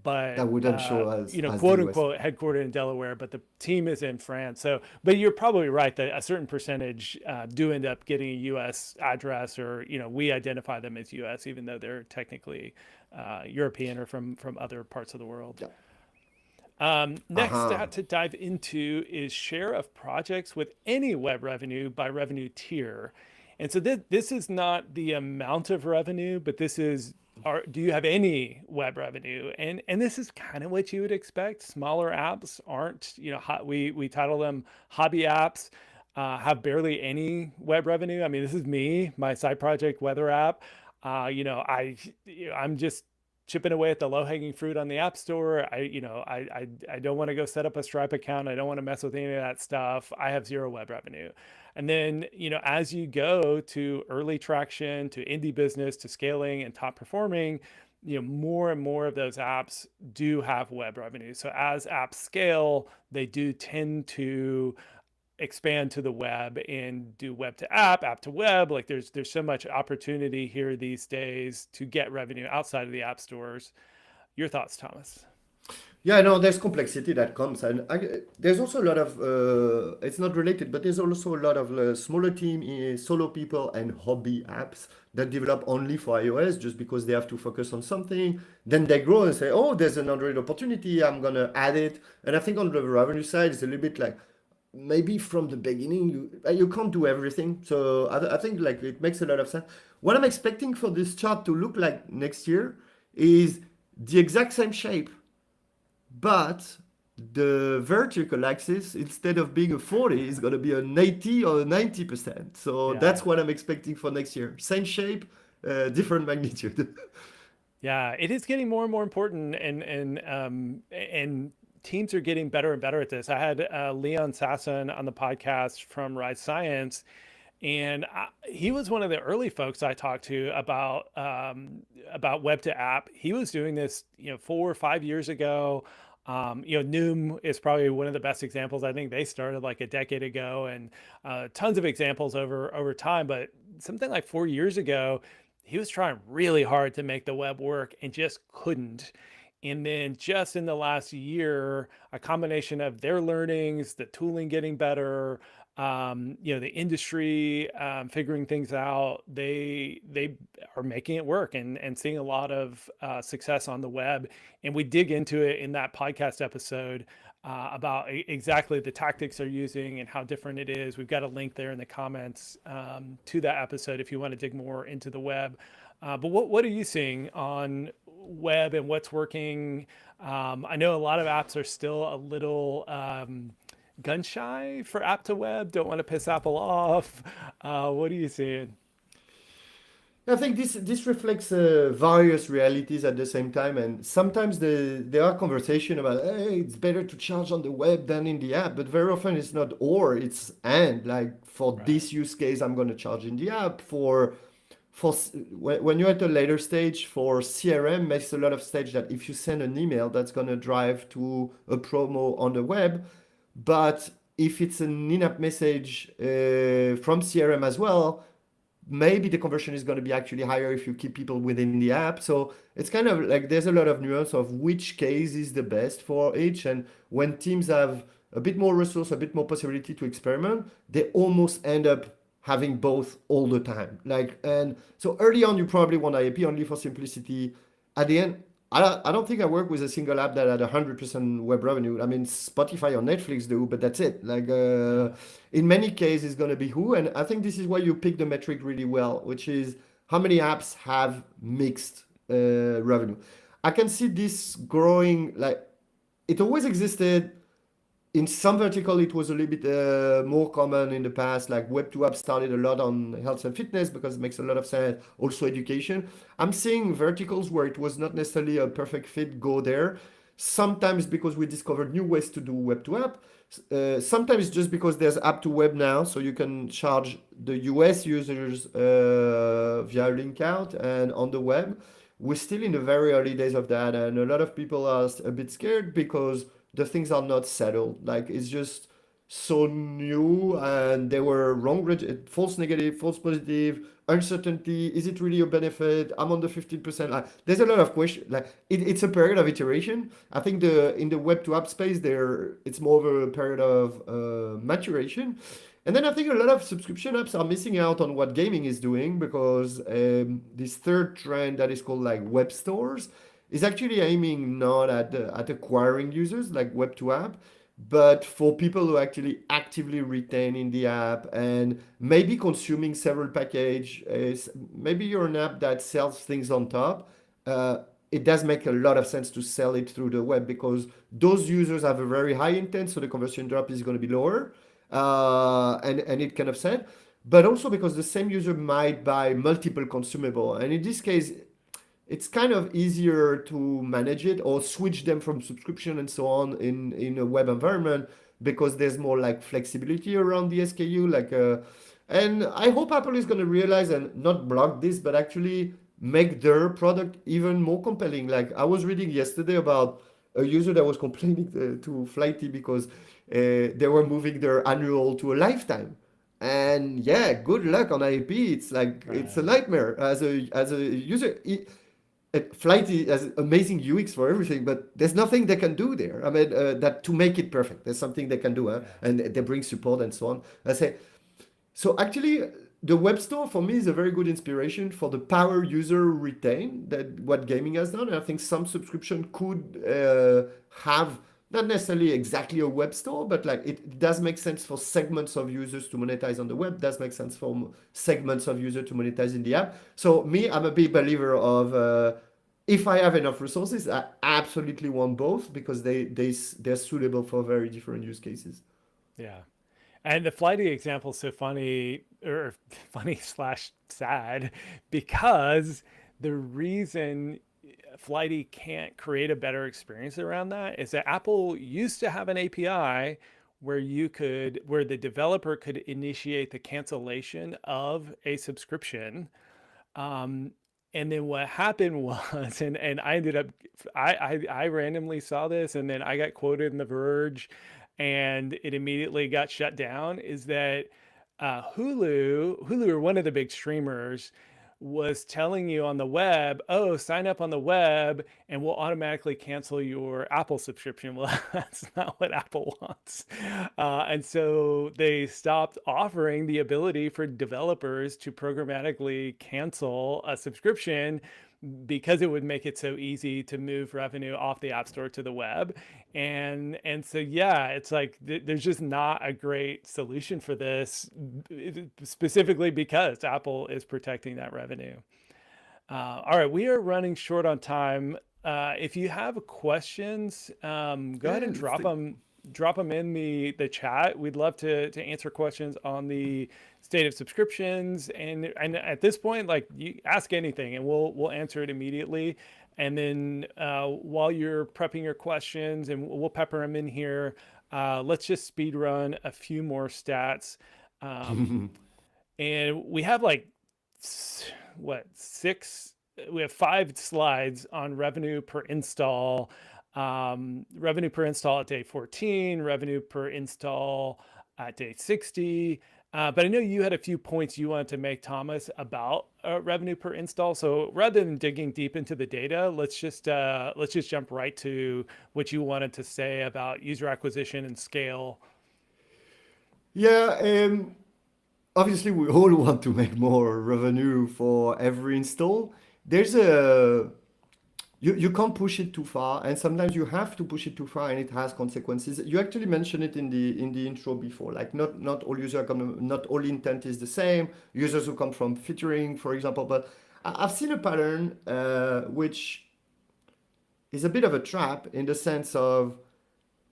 but that wouldn't show as the quote US. unquote headquartered in Delaware, but the team is in France. So, but you're probably right that a certain percentage do end up getting a U.S. address, or we identify them as U.S. even though they're technically European or from other parts of the world. Yeah. Next Aha. stat to dive into is share of projects with any web revenue by revenue tier. And so this is not the amount of revenue, but this is do you have any web revenue? And this is kind of what you would expect. Smaller apps aren't, we title them hobby apps, have barely any web revenue. I mean, this is me, my side project weather app. I'm just chipping away at the low hanging fruit on the app store. I don't want to go set up a Stripe account. I don't want to mess with any of that stuff. I have zero web revenue. And then, as you go to early traction, to indie business, to scaling and top performing, more and more of those apps do have web revenue. So as apps scale, they do tend to expand to the web and do web to app to web. Like there's so much opportunity here these days to get revenue outside of the app stores. Your thoughts, Thomas? Yeah, no, there's complexity that comes, and there's also a lot of. It's not related, but there's also a lot of smaller team, solo people, and hobby apps that develop only for iOS just because they have to focus on something. Then they grow and say, "Oh, there's an Android opportunity. I'm gonna add it." And I think on the revenue side, it's a little bit like maybe from the beginning you can't do everything. So I think like it makes a lot of sense. What I'm expecting for this chart to look like next year is the exact same shape but the vertical axis, instead of being a 40, is going to be an 80 or a 90%. So Yeah. that's what I'm expecting for next year. Same shape, different magnitude. Yeah, it is getting more and more important, and teams are getting better and better at this. I had Leon Sasson on the podcast from Rise Science, And he was one of the early folks I talked to about web to app. He was doing this, 4 or 5 years ago. Noom is probably one of the best examples. I think they started like a decade ago, and tons of examples over time. But something like 4 years ago, he was trying really hard to make the web work and just couldn't. And then just in the last year, a combination of their learnings, the tooling getting better, the industry figuring things out, they are making it work and seeing a lot of success on the web. And we dig into it in that podcast episode about exactly the tactics they're using and how different it is. We've got a link there in the comments to that episode if you want to dig more into the web. But what are you seeing on web and what's working? I know a lot of apps are still a little gun shy for app to web, don't want to piss Apple off. What are you seeing? I think this reflects various realities at the same time, and sometimes there are conversation about, hey, it's better to charge on the web than in the app, but very often it's not or, it's and. Like for Right. this use case, I'm going to charge in the app. When you're at a later stage for CRM, makes a lot of stage that if you send an email, that's going to drive to a promo on the web, but if it's an in-app message from CRM as well, maybe the conversion is going to be actually higher if you keep people within the app. So it's kind of like there's a lot of nuance of which case is the best for each. And when teams have a bit more resource, a bit more possibility to experiment, they almost end up having both all the time. Like, and so early on, you probably want IAP only for simplicity. At the end, I don't think I work with a single app that had 100% web revenue. I mean, Spotify or Netflix do, but that's it. Like, Yeah. in many cases, it's going to be who. And I think this is why you pick the metric really well, which is how many apps have mixed revenue. I can see this growing, like, it always existed. In some vertical, it was a little bit more common in the past. Like web to app started a lot on health and fitness because it makes a lot of sense. Also education. I'm seeing verticals where it was not necessarily a perfect fit go there. Sometimes because we discovered new ways to do web to app. Sometimes just because there's app to web now, so you can charge the US users via link out and on the web. We're still in the very early days of that, and a lot of people are a bit scared because the things are not settled. Like it's just so new, and they were wrong, false negative, false positive, uncertainty. Is it really a benefit? I'm on the 15%. Like, there's a lot of questions. Like it's a period of iteration. I think the in the web to app space, there it's more of a period of maturation. And then I think a lot of subscription apps are missing out on what gaming is doing because this third trend that is called like web stores is actually aiming not at acquiring users like web to app, but for people who actually actively retain in the app and maybe consuming several package. Maybe you're an app that sells things on top. Uh, it does make a lot of sense to sell it through the web because those users have a very high intent, so the conversion drop is going to be lower, and it can offset. But also because the same user might buy multiple consumable, and in this case, it's kind of easier to manage it or switch them from subscription and so on in a web environment because there's more like flexibility around the SKU. And I hope Apple is going to realize and not block this, but actually make their product even more compelling. Like I was reading yesterday about a user that was complaining to Flighty because they were moving their annual to a lifetime. And yeah, good luck on IAP. It's like it's a Right. nightmare as a user. Flighty has amazing UX for everything, but there's nothing they can do there. I mean, that to make it perfect. There's something they can do, huh? Yeah. And they bring support and so on. I say so. Actually, the web store for me is a very good inspiration for the power user retain that what gaming has done. And I think some subscription could have not necessarily exactly a web store, but like it does make sense for segments of users to monetize on the web. Does make sense for segments of users to monetize in the app. So me, I'm a big believer of if I have enough resources, I absolutely want both because they're suitable for very different use cases. Yeah. And the flighty example is so funny, or funny slash sad, because the reason flighty can't create a better experience around that is that Apple used to have an API where the developer could initiate the cancellation of a subscription. Um, and then what happened was, and I ended up, I randomly saw this, and then I got quoted in The Verge, and it immediately got shut down. Is that Hulu, or one of the big streamers, was telling you on the web, oh, sign up on the web and we'll automatically cancel your Apple subscription. Well, that's not what Apple wants. And so they stopped offering the ability for developers to programmatically cancel a subscription because it would make it so easy to move revenue off the app store to the web. And so yeah, it's like there's just not a great solution for this, specifically because Apple is protecting that revenue. All right, we are running short on time. If you have questions, go ahead Yeah, and let's drop take. them in the chat. We'd love to answer questions on the state of subscriptions, and at this point, like, you ask anything and we'll answer it immediately. And then while you're prepping your questions, and we'll pepper them in here, let's just speed run a few more stats. Um, and we have like what, six, we have 5 slides on revenue per install. Revenue per install at day 14, revenue per install at day 60. But I know you had a few points you wanted to make, Thomas, about revenue per install. So rather than digging deep into the data, let's just jump right to what you wanted to say about user acquisition and scale. Yeah, obviously we all want to make more revenue for every install. There's a you can't push it too far, and sometimes you have to push it too far, and it has consequences. You actually mentioned it in the intro before, like not all not all intent is the same. Users who come from featuring, for example, but I've seen a pattern which is a bit of a trap in the sense of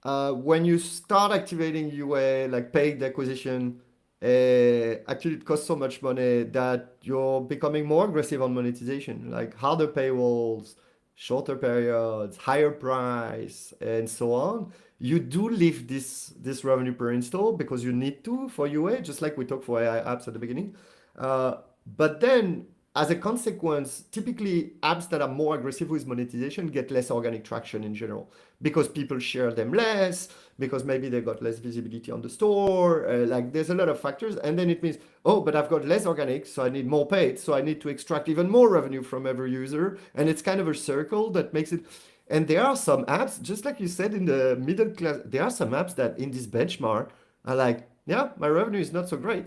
when you start activating UA, like paid acquisition, actually it costs so much money that you're becoming more aggressive on monetization, like harder paywalls, shorter periods, higher price, and so on. You do lift this revenue per install because you need to for UA, just like we talked for AI apps at the beginning. Uh, but then, as a consequence, typically apps that are more aggressive with monetization get less organic traction in general because people share them less, because maybe they got less visibility on the store. Like there's a lot of factors. And then it means, oh, but I've got less organic, so I need more paid. So I need to extract even more revenue from every user. And it's kind of a circle that makes it. And there are some apps, just like you said in the middle class, there are some apps that in this benchmark are like, yeah, my revenue is not so great,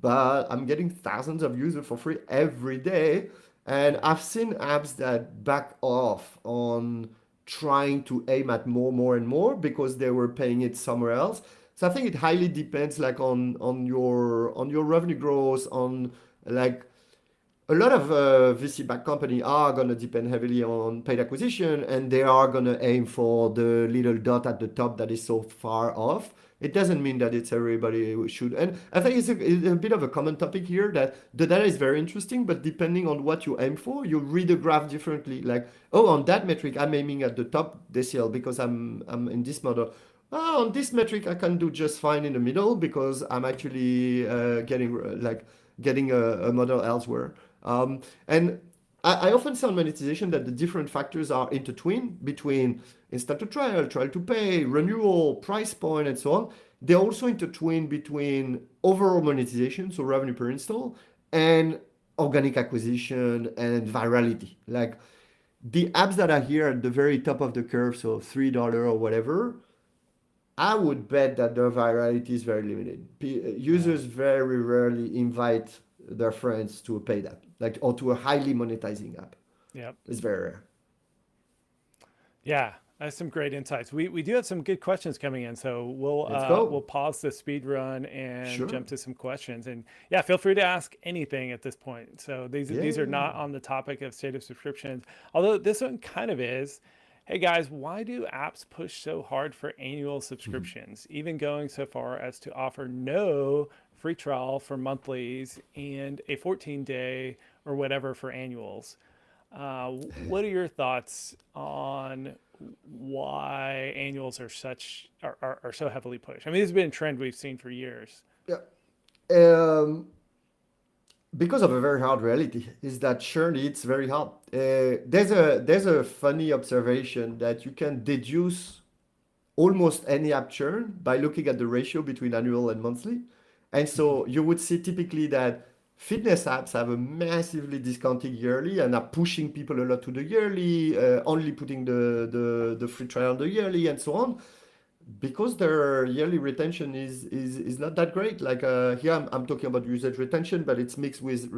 but I'm getting thousands of users for free every day. And I've seen apps that back off on trying to aim at more and more because they were paying it somewhere else. So I think it highly depends like on your revenue growth, on like a lot of VC-backed company are going to depend heavily on paid acquisition, and they are going to aim for the little dot at the top that is so far off. It doesn't mean that it's everybody who should. And I think it's a bit of a common topic here that the data is very interesting, but depending on what you aim for, you read the graph differently. Like, oh, on that metric, I'm aiming at the top decile because I'm in this model. Oh, on this metric, I can do just fine in the middle because I'm actually getting a model elsewhere. And I often say on monetization that the different factors are intertwined between instant to trial, trial to pay, renewal, price point, and so on. They're also intertwined between overall monetization, so revenue per install, and organic acquisition and virality. Like the apps that are here at the very top of the curve, so $3 or whatever, I would bet that their virality is very limited. Yeah. Users very rarely invite their friends to a paid app, like or to a highly monetizing app. Yep. It's very rare. Yeah, that's some great insights. We do have some good questions coming in, so Let's we'll go. pause the speed run and Sure. jump to some questions. And yeah, feel free to ask anything at this point. So these are Yeah. not on the topic of state of subscriptions, although this one kind of is. Hey guys, why do apps push so hard for annual subscriptions, even going so far as to offer no free trial for monthlies and a 14-day or whatever for annuals? What are your thoughts on why annuals are so heavily pushed. I mean, this has been a trend we've seen for years. Yeah. Um, because of a very hard reality is that churn it's very hard. There's a funny observation that you can deduce almost any app churn by looking at the ratio between annual and monthly. And Mhm. so you would see typically that fitness apps have a massively discounted yearly and are pushing people a lot to the yearly, only putting the free trial on the yearly and so on because their yearly retention is not that great. Like here, I'm talking about usage retention, but it's mixed with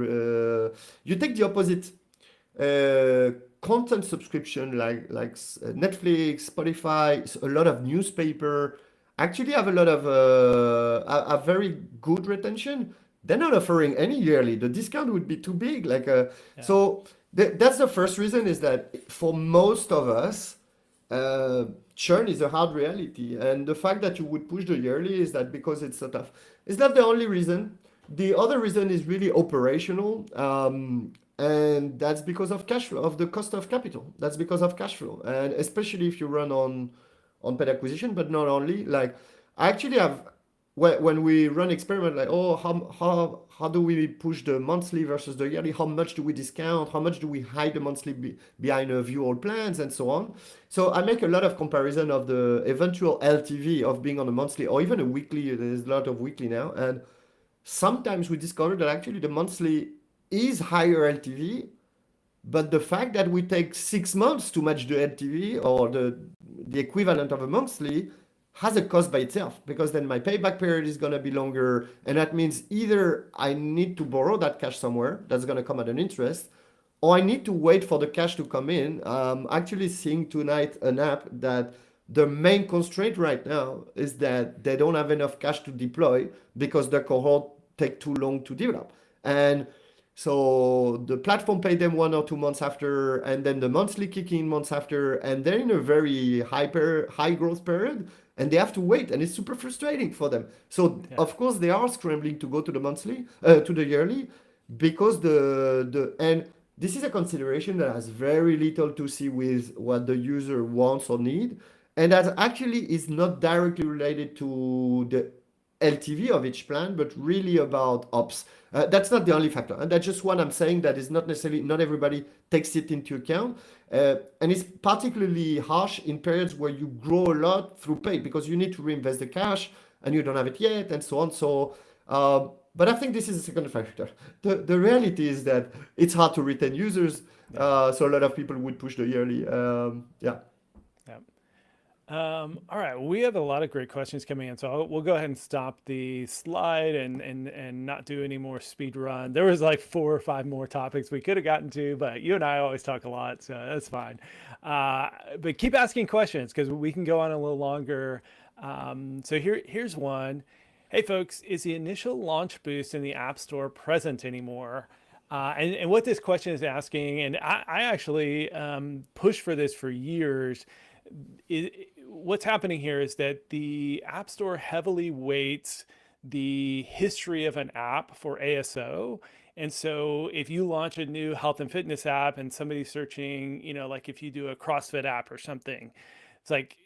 you take the opposite uh, content subscription like Netflix, Spotify, a lot of newspaper actually have a lot of a very good retention. They're not offering any yearly. The discount would be too big. Like Yeah. so that's the first reason is that for most of us uh, churn is a hard reality, and the fact that you would push the yearly is that because it's so tough. It's not the only reason. The other reason is really operational, and that's because of cash flow, of the cost of capital. That's because of cash flow, and especially if you run on paid acquisition, but not only. Like I actually have when we run experiment like oh how do we push the monthly versus the yearly, how much do we discount, how much do we hide the monthly behind a view all plans and so on. So I make a lot of comparison of the eventual LTV of being on a monthly or even a weekly. There's a lot of weekly now, and sometimes we discover that actually the monthly is higher LTV, but the fact that we take 6 months to match the LTV or the equivalent of a monthly has a cost by itself because then my payback period is going to be longer. And that means either I need to borrow that cash somewhere that's going to come at an interest, or I need to wait for the cash to come in. Actually seeing tonight an app that the main constraint right now is that they don't have enough cash to deploy because the cohort take too long to develop. And so the platform paid them 1 or 2 months after, and then the monthly kick in months after, and they're in a very high growth period, and they have to wait, and it's super frustrating for them. So Yeah. of course they are scrambling to go to the monthly, to the yearly, because the and this is a consideration that has very little to see with what the user wants or need, and that actually is not directly related to the LTV of each plan, but really about ops. That's not the only factor, and that's just what I'm saying. That is not necessarily not everybody takes it into account, and it's particularly harsh in periods where you grow a lot through pay because you need to reinvest the cash and you don't have it yet, and so on. So, but I think this is a second factor. The reality is that it's hard to retain users, Yeah. so a lot of people would push the yearly. Yeah. Yeah. All right, we have a lot of great questions coming in, so we'll go ahead and stop the slide and not do any more speed run. There was like 4 or 5 more topics we could have gotten to, but you and I always talk a lot, so that's fine. But keep asking questions because we can go on a little longer. So here's one. Hey folks, is the initial launch boost in the App Store present anymore? And what this question is asking, and I actually pushed for this for years, what's happening here is that the App Store heavily weights the history of an app for ASO. And so if you launch a new health and fitness app and somebody's searching, like if you do a CrossFit app or something, it's like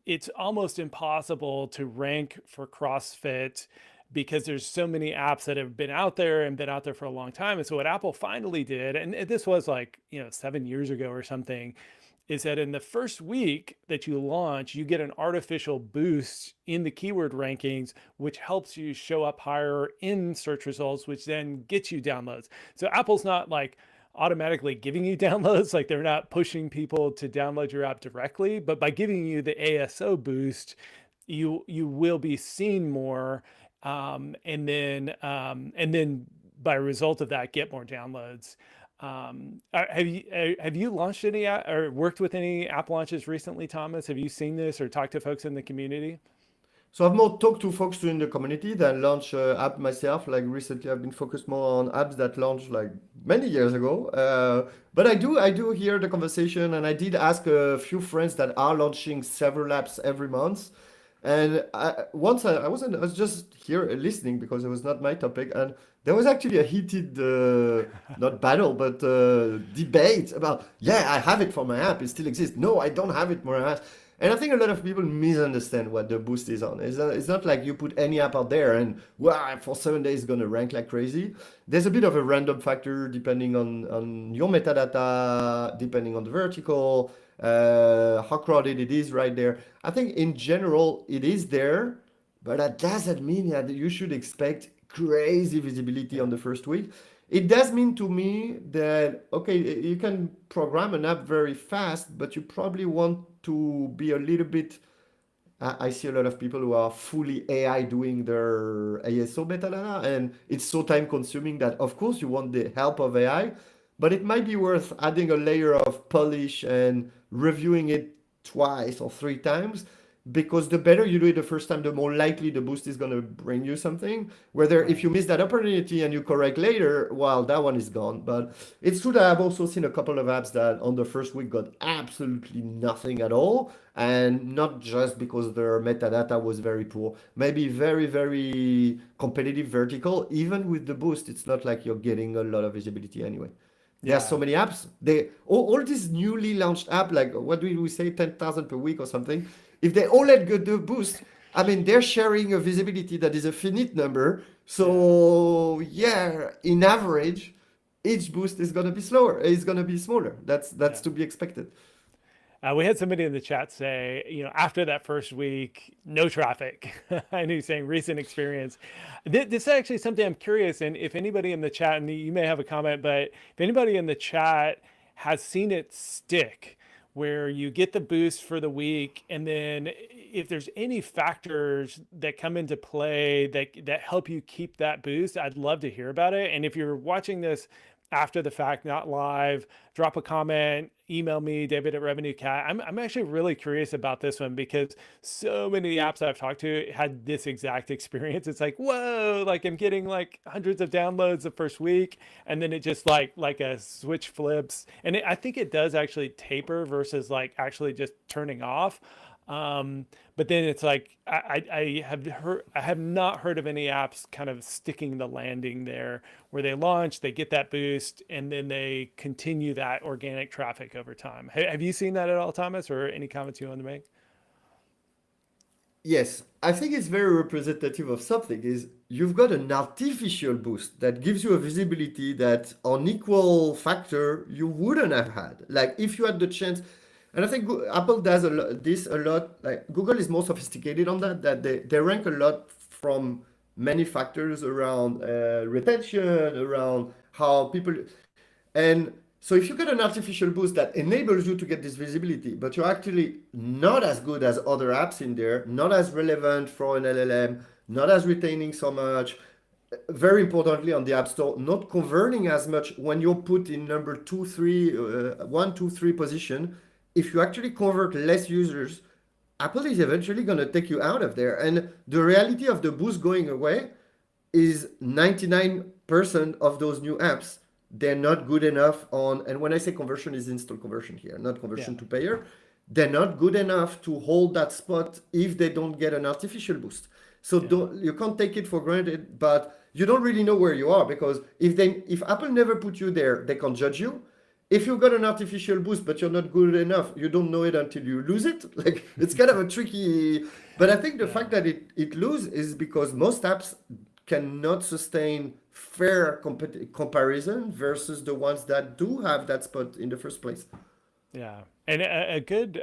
it's almost impossible to rank for CrossFit because there's so many apps that have been out there and been out there for a long time. And so what Apple finally did, and this was like, 7 years ago or something, is that in the first week that you launch, you get an artificial boost in the keyword rankings, which helps you show up higher in search results, which then gets you downloads. So Apple's not like automatically giving you downloads, like they're not pushing people to download your app directly, but by giving you the ASO boost, you will be seen more, and then by result of that, get more downloads. Have you launched any or worked with any app launches recently, Thomas? Have you seen this or talked to folks in the community? So I've more talked to folks in the community than launch app myself. Like recently, I've been focused more on apps that launched like many years ago. But I do hear the conversation, and I did ask a few friends that are launching several apps every month. And once I was just here listening because it was not my topic, and there was actually a heated, not battle, but debate about, yeah, I have it for my app, it still exists. No, I don't have it for my app. And I think a lot of people misunderstand what the boost is on. It's not like you put any app out there and, wow, for 7 days it's going to rank like crazy. There's a bit of a random factor depending on your metadata, depending on the vertical, how crowded it is right there. I think in general it is there, but that doesn't mean that you should expect crazy visibility on Yeah. the first week. It does mean to me that, okay, you can program an app very fast, but you probably want to be a little bit. I see a lot of people who are fully AI doing their ASO metadata, and it's so time consuming that, of course, you want the help of AI, but it might be worth adding a layer of polish and reviewing it twice or three times, because the better you do it the first time, the more likely the boost is going to bring you something. Whether if Right. you miss that opportunity and you correct later, well, that one is gone. But it's true that I've also seen a couple of apps that on the first week got absolutely nothing at all, and not just because their metadata was very poor, maybe very, very competitive vertical. Even with the boost, it's not like you're getting a lot of visibility anyway. There are so Yeah. many apps. All these newly launched app, like what do we say, 10,000 per week or something. If they all let go the boost, I mean, they're sharing a visibility that is a finite number. Yeah. So yeah, in average, each boost is gonna be slower. It's gonna be smaller. That's Yeah. to be expected. We had somebody in the chat say, after that first week, no traffic. I knew saying recent experience. This is actually something I'm curious, and if anybody in the chat, and you may have a comment, but if anybody in the chat has seen it stick, where you get the boost for the week, and then if there's any factors that come into play that help you keep that boost, I'd love to hear about it. And if you're watching this after the fact, not live, drop a comment, email me, David at RevenueCat. I'm actually really curious about this one because so many apps I've talked to had this exact experience. It's like, whoa, like I'm getting like hundreds of downloads the first week, and then it just like a switch flips. And I think it does actually taper versus like actually just turning off. Um, but then it's like I have not heard of any apps kind of sticking the landing there where they launch, they get that boost, and then they continue that organic traffic over time. Have you seen that at all, Thomas, or any comments you want to make? Yes, I think it's very representative of something is you've got an artificial boost that gives you a visibility that on equal factor you wouldn't have had. Like if you had the chance, and I think Apple does this a lot. Like Google is more sophisticated on that, that they rank a lot from many factors around retention, around how people, and so if you get an artificial boost that enables you to get this visibility, but you're actually not as good as other apps in there, not as relevant for an LLM, not as retaining so much, very importantly on the App Store, not converting as much when you're put in number two, three, one, two, three position. If you actually convert less users, Apple is eventually going to take you out of there. And the reality of the boost going away is 99% of those new apps, they're not good enough on, and when I say conversion is install conversion here, not Yeah, conversion to payer, they're not good enough to hold that spot if they don't get an artificial boost. So yeah, you can't take it for granted, but you don't really know where you are, because if Apple never put you there, they can't judge you. If you got an artificial boost but you're not good enough, you don't know it until you lose it. Like it's kind of a tricky. But I think the yeah. fact that it lose is because most apps cannot sustain fair comparison versus the ones that do have that spot in the first place. Yeah. And a good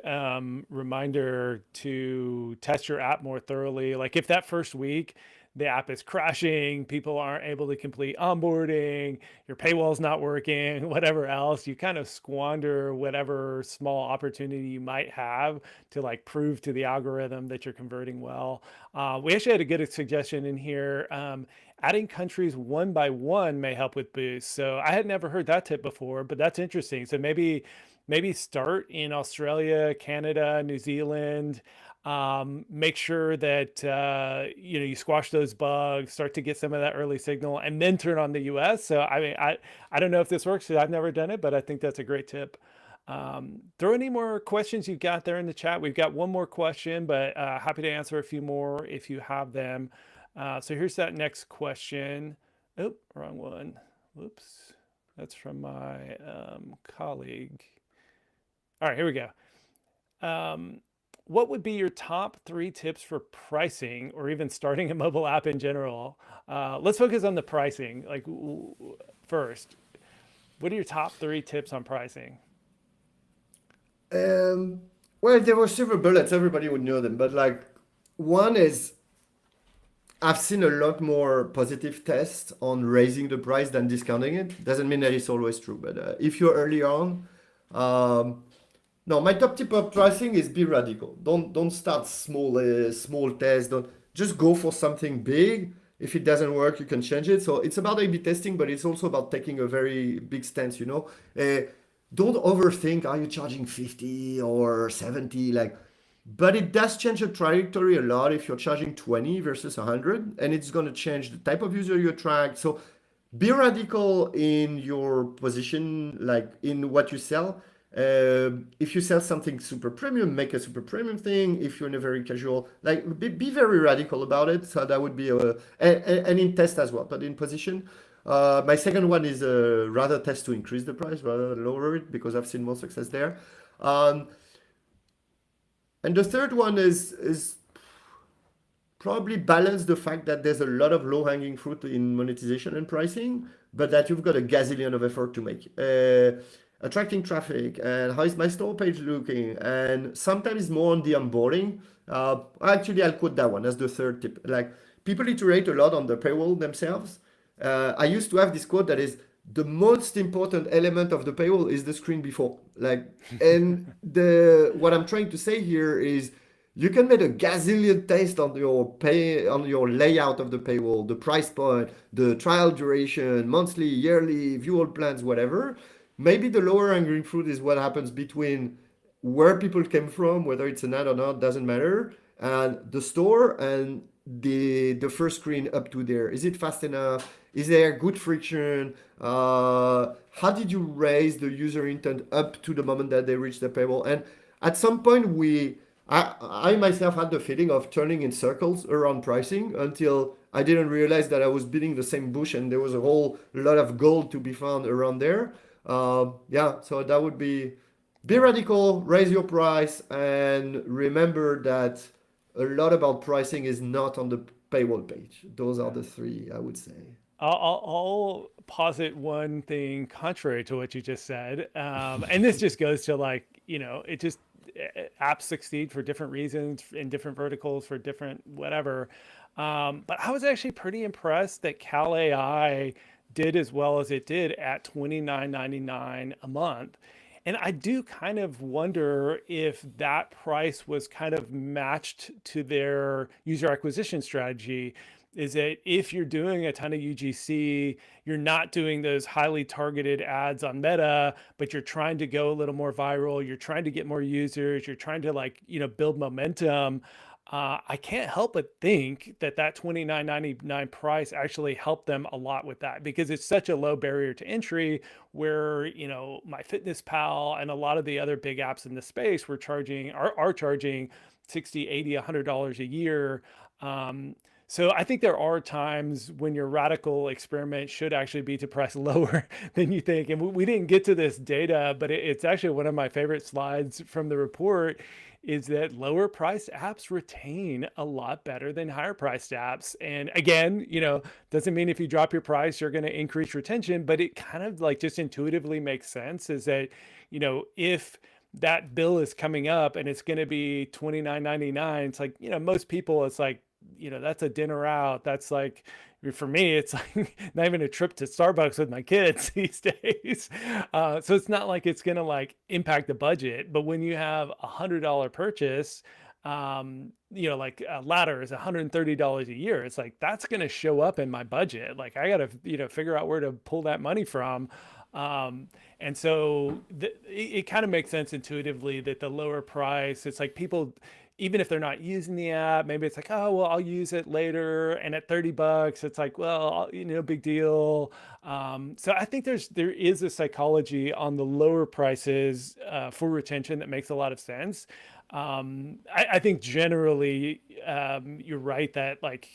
reminder to test your app more thoroughly. Like if that first week the app is crashing, people aren't able to complete onboarding, your paywall's not working, whatever else, you kind of squander whatever small opportunity you might have to like prove to the algorithm that you're converting well. We actually had a good suggestion in here. Adding countries one by one may help with boosts. So I had never heard that tip before, but that's interesting. So maybe start in Australia, Canada, New Zealand. Make sure that you squash those bugs, start to get some of that early signal, and then turn on the U.S. So I mean, I don't know if this works 'cause I've never done it, but I think that's a great tip. Throw any more questions you got there in the chat. We've got one more question, but happy to answer a few more if you have them. So here's that next question. Oh, wrong one. Whoops. That's from my colleague. All right, here we go. What would be your top 3 tips for pricing or even starting a mobile app in general? Let's focus on the pricing. Like first, what are your top 3 tips on pricing? Um, well, there were several bullets. Everybody would know them, but like one is I've seen a lot more positive tests on raising the price than discounting it. Doesn't mean that it's always true, but if you're early on, um, no, my top tip of pricing is be radical. Don't start small tests. Don't just go for something big. If it doesn't work, you can change it. So it's about A/B testing, but it's also about taking a very big stance. Don't overthink. Are you charging 50 or 70? But it does change the trajectory a lot if you're charging 20 versus 100, and it's going to change the type of user you attract. So be radical in your position, like in what you sell. If you sell something super premium, make a super premium thing. If you're in a very casual, like be very radical about it. So that would be and in test as well, but in position. My second one is rather test to increase the price rather than lower it because I've seen more success there. Um, and the third one is probably balance the fact that there's a lot of low-hanging fruit in monetization and pricing, but that you've got a gazillion of effort to make. Attracting traffic and how is my store page looking, and sometimes more on the onboarding. Actually, I'll quote that one as the third tip. Like people iterate a lot on the paywall themselves. I used to have this quote that is the most important element of the paywall is the screen before. And the what I'm trying to say here is you can make a gazillion taste on your layout of the paywall, the price point, the trial duration, monthly, yearly, view all plans, whatever. Maybe the lower hanging fruit is what happens between where people came from, whether it's an ad or not, doesn't matter, and the store and the first screen up to there. Is it fast enough? Is there good friction? How did you raise the user intent up to the moment that they reach the paywall? And at some point, I myself had the feeling of turning in circles around pricing until I didn't realize that I was beating the same bush and there was a whole lot of gold to be found around there. Yeah, so that would be radical, raise your price, and remember that a lot about pricing is not on the paywall page. Those are Yeah. the three, I would say. I'll posit one thing contrary to what you just said. And this just goes to like, it just apps succeed for different reasons in different verticals for different whatever. But I was actually pretty impressed that Cal AI did as well as it did at $29.99 a month. And I do kind of wonder if that price was kind of matched to their user acquisition strategy. Is that if you're doing a ton of UGC, you're not doing those highly targeted ads on Meta, but you're trying to go a little more viral, you're trying to get more users, you're trying to build momentum. I can't help but think that that $29.99 price actually helped them a lot with that because it's such a low barrier to entry where, MyFitnessPal and a lot of the other big apps in the space are charging 60, 80, $100 a year. So I think there are times when your radical experiment should actually be to press lower than you think. And we didn't get to this data, but it's actually one of my favorite slides from the report is that lower priced apps retain a lot better than higher priced apps. And again, doesn't mean if you drop your price, you're going to increase retention, but it kind of like just intuitively makes sense is that, if that bill is coming up and it's going to be $29.99, it's like, most people, it's like, that's a dinner out. That's like, for me, it's like not even a trip to Starbucks with my kids these days. So it's not like it's going to like impact the budget. But when you have $100 purchase, like a ladder is $130 a year. It's like, that's going to show up in my budget. Like I got to, figure out where to pull that money from. And so it kind of makes sense intuitively that the lower price, it's like people even if they're not using the app, maybe it's like, oh, well, I'll use it later. And at $30, it's like, well, big deal. So I think there is a psychology on the lower prices for retention that makes a lot of sense. I think generally you're right that like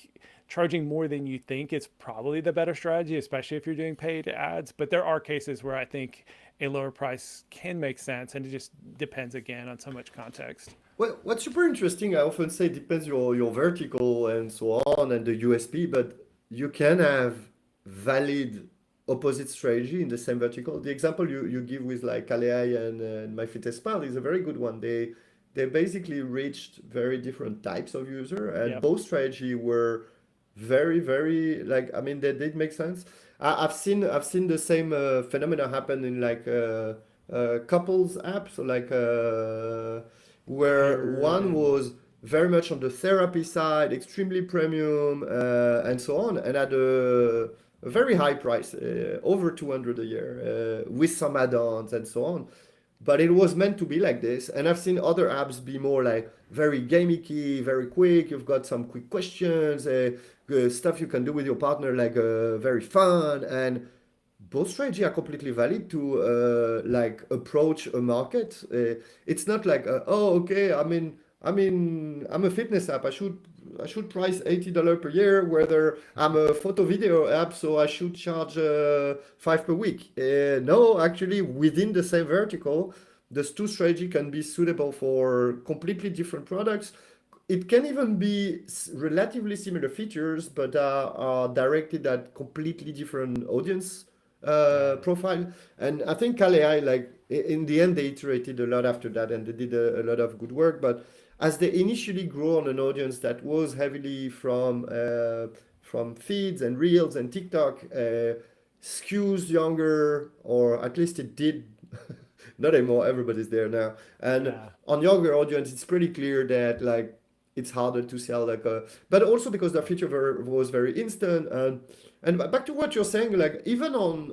charging more than you think is probably the better strategy, especially if you're doing paid ads. But there are cases where I think a lower price can make sense, and it just depends again on so much context. Well, what's super interesting, I often say, depends your vertical and so on and the USP, but you can have valid opposite strategy in the same vertical. The example you give with like Kalei and MyFitnessPal is a very good one. They basically reached very different types of user, and Yep. both strategy were very like, I mean, they did make sense. I've seen the same phenomena happen in like couples apps, so like where Here one and was very much on the therapy side, extremely premium, and so on, and at a very high price, over 200 a year, with some add-ons and so on. But it was meant to be like this. And I've seen other apps be more like very gamicky, very quick. You've got some quick questions, stuff you can do with your partner, like very fun. And both strategies are completely valid to like approach a market. It's not like oh, okay, I'm a fitness app. I should price $80 per year. Whether I'm a photo video app, so I should charge five per week. No, actually, within the same vertical, those two strategy can be suitable for completely different products. It can even be relatively similar features, but are directed at completely different audience yeah. profile. And I think Kalei, like in the end, they iterated a lot after that, and they did a lot of good work. But as they initially grew on an audience that was heavily from feeds and reels and TikTok, skews younger, or at least it did. Not anymore. Everybody's there now, and Yeah. on younger audience, it's pretty clear that like it's harder to sell like a, but also because the feature was very instant. And back to what you're saying, like even on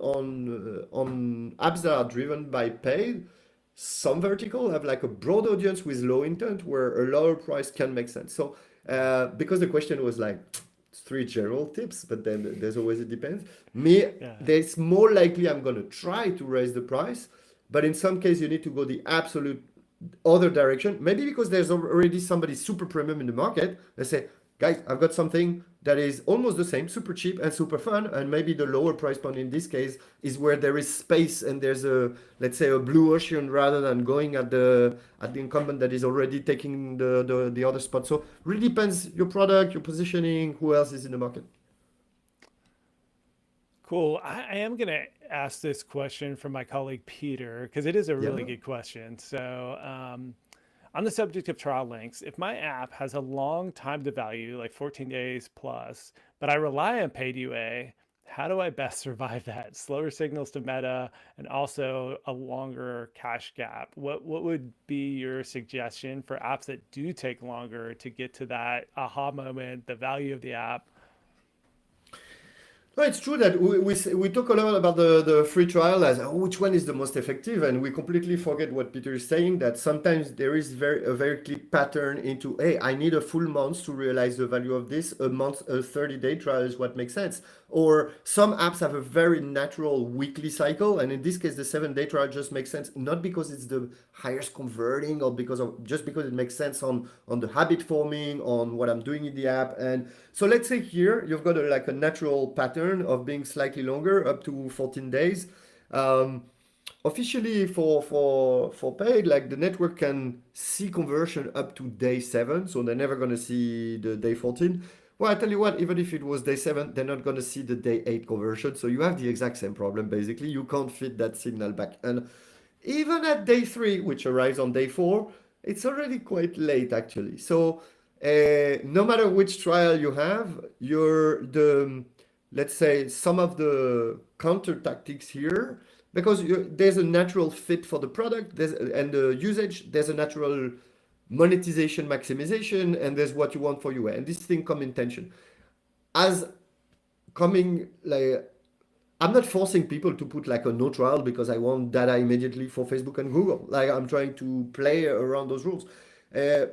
apps that are driven by paid, some vertical have like a broad audience with low intent where a lower price can make sense. So because the question was like three general tips, but then there's always it depends. Me, Yeah. there's more likely I'm gonna try to raise the price, but in some case you need to go the absolute other direction. Maybe because there's already somebody super premium in the market. They say, guys, I've got something that is almost the same, super cheap and super fun. And maybe the lower price point in this case is where there is space and there's a, let's say, a blue ocean rather than going at the incumbent that is already taking the other spot. So really depends your product, your positioning, who else is in the market. Cool. I am going to ask this question from my colleague Peter because it is a really Yeah. good question. So, on the subject of trial links, if my app has a long time to value, like 14 days plus, but I rely on paid UA, how do I best survive that? Slower signals to Meta and also a longer cache gap. What would be your suggestion for apps that do take longer to get to that aha moment, the value of the app? No, it's true that we talk a lot about the free trial as oh, which one is the most effective, and we completely forget what Peter is saying, that sometimes there is a very clear pattern into, hey, I need a full month to realize the value of this. A month, a 30-day trial is what makes sense. Or some apps have a very natural weekly cycle, and in this case, the 7-day trial just makes sense, not because it's the highest converting or just because it makes sense on the habit forming, on what I'm doing in the app. And so let's say here you've got like a natural pattern of being slightly longer, up to 14 days. Um, Officially for paid, like the network can see conversion up to day 7, so they're never gonna see the day 14. Well, I tell you what, even if it was day 7, they're not gonna see the day 8 conversion. So you have the exact same problem basically. You can't fit that signal back. And even at day 3, which arrives on day 4, it's already quite late actually. So no matter which trial you have, let's say some of the counter tactics here, because there's a natural fit for the product, and the usage, there's a natural monetization maximization, and there's what you want for you, and this thing come in tension. As coming like, I'm not forcing people to put like a no trial because I want data immediately for Facebook and Google. Like I'm trying to play around those rules. Uh,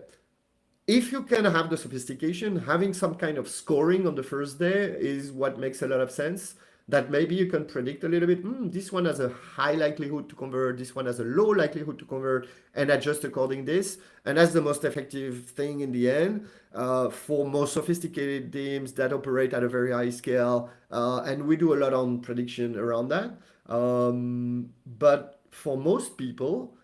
if you can have the sophistication, having some kind of scoring on the first day is what makes a lot of sense. That maybe you can predict a little bit, this one has a high likelihood to convert, this one has a low likelihood to convert, and adjust according this. And that's the most effective thing in the end for more sophisticated teams that operate at a very high scale. And we do a lot on prediction around that. But for most people,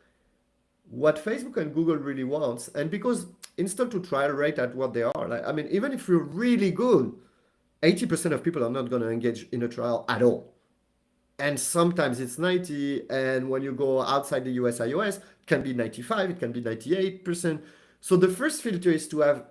what Facebook and Google really wants, and because instead to trial rate at what they are, like, I mean, even if you're really good, 80% of people are not going to engage in a trial at all. And sometimes it's 90, and when you go outside the US iOS, it can be 95, it can be 98%. So the first filter is to have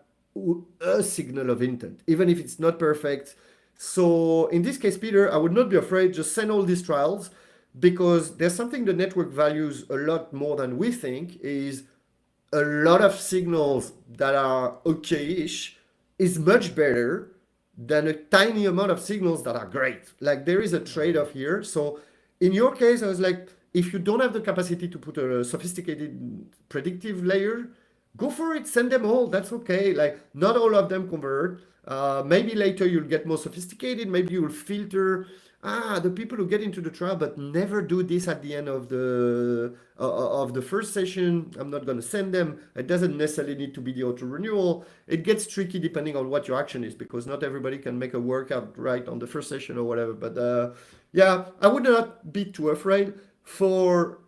a signal of intent, even if it's not perfect. So in this case, Peter, I would not be afraid, just send all these trials, because there's something the network values a lot more than we think is a lot of signals that are okay-ish is much better than a tiny amount of signals that are great. Like there is a trade-off here. So in your case, I was like, if you don't have the capacity to put a sophisticated predictive layer, go for it, send them all. That's okay. Like not all of them convert. Maybe later you'll get more sophisticated. Maybe you'll filter the people who get into the trial, but never do this at the end of the first session. I'm not going to send them. It doesn't necessarily need to be the auto renewal. It gets tricky depending on what your action is, because not everybody can make a workout right on the first session or whatever. But yeah, I would not be too afraid. For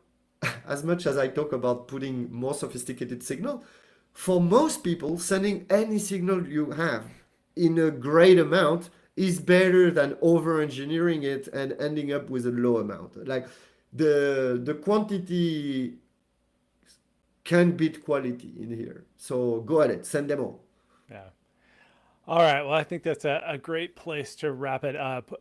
as much as I talk about putting more sophisticated signal, for most people, sending any signal you have in a great amount is better than over engineering it and ending up with a low amount. Like the quantity can beat quality in here. So go ahead, send them all. Yeah. All right. Well, I think that's a great place to wrap it up.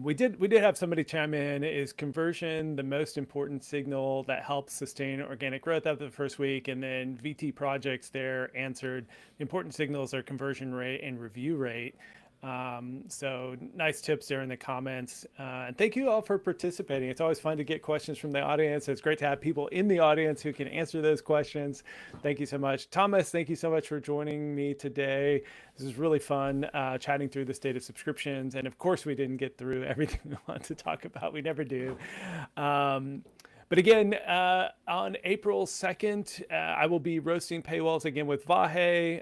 We did have somebody chime in. Is conversion the most important signal that helps sustain organic growth after the first week? And then VT Projects there answered the important signals are conversion rate and review rate. So nice tips there in the comments. And thank you all for participating. It's always fun to get questions from the audience. It's great to have people in the audience who can answer those questions. Thank you so much. Thomas, thank you so much for joining me today. This is really fun chatting through the state of subscriptions. And of course, we didn't get through everything we want to talk about. We never do. But again, on April 2nd, I will be roasting paywalls again with Vahe.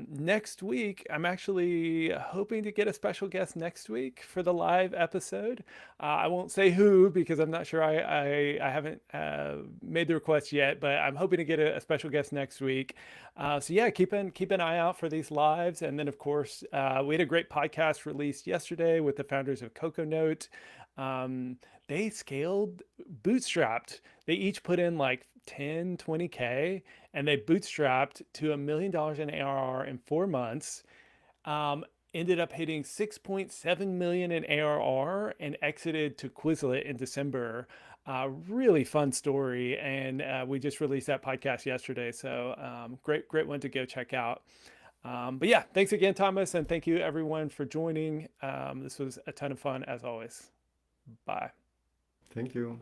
Next week, I'm actually hoping to get a special guest next week for the live episode. I won't say who because I'm not sure I haven't made the request yet, but I'm hoping to get a special guest next week. So yeah, keep an eye out for these lives. And then of course, we had a great podcast released yesterday with the founders of CocoNote. They scaled bootstrapped. They each put in like 10, 20K and they bootstrapped to $1 million in ARR in 4 months. Ended up hitting 6.7 million in ARR and exited to Quizlet in December. Really fun story. And we just released that podcast yesterday. So great one to go check out. But yeah, thanks again, Thomas. And thank you everyone for joining. This was a ton of fun as always. Bye. Thank you.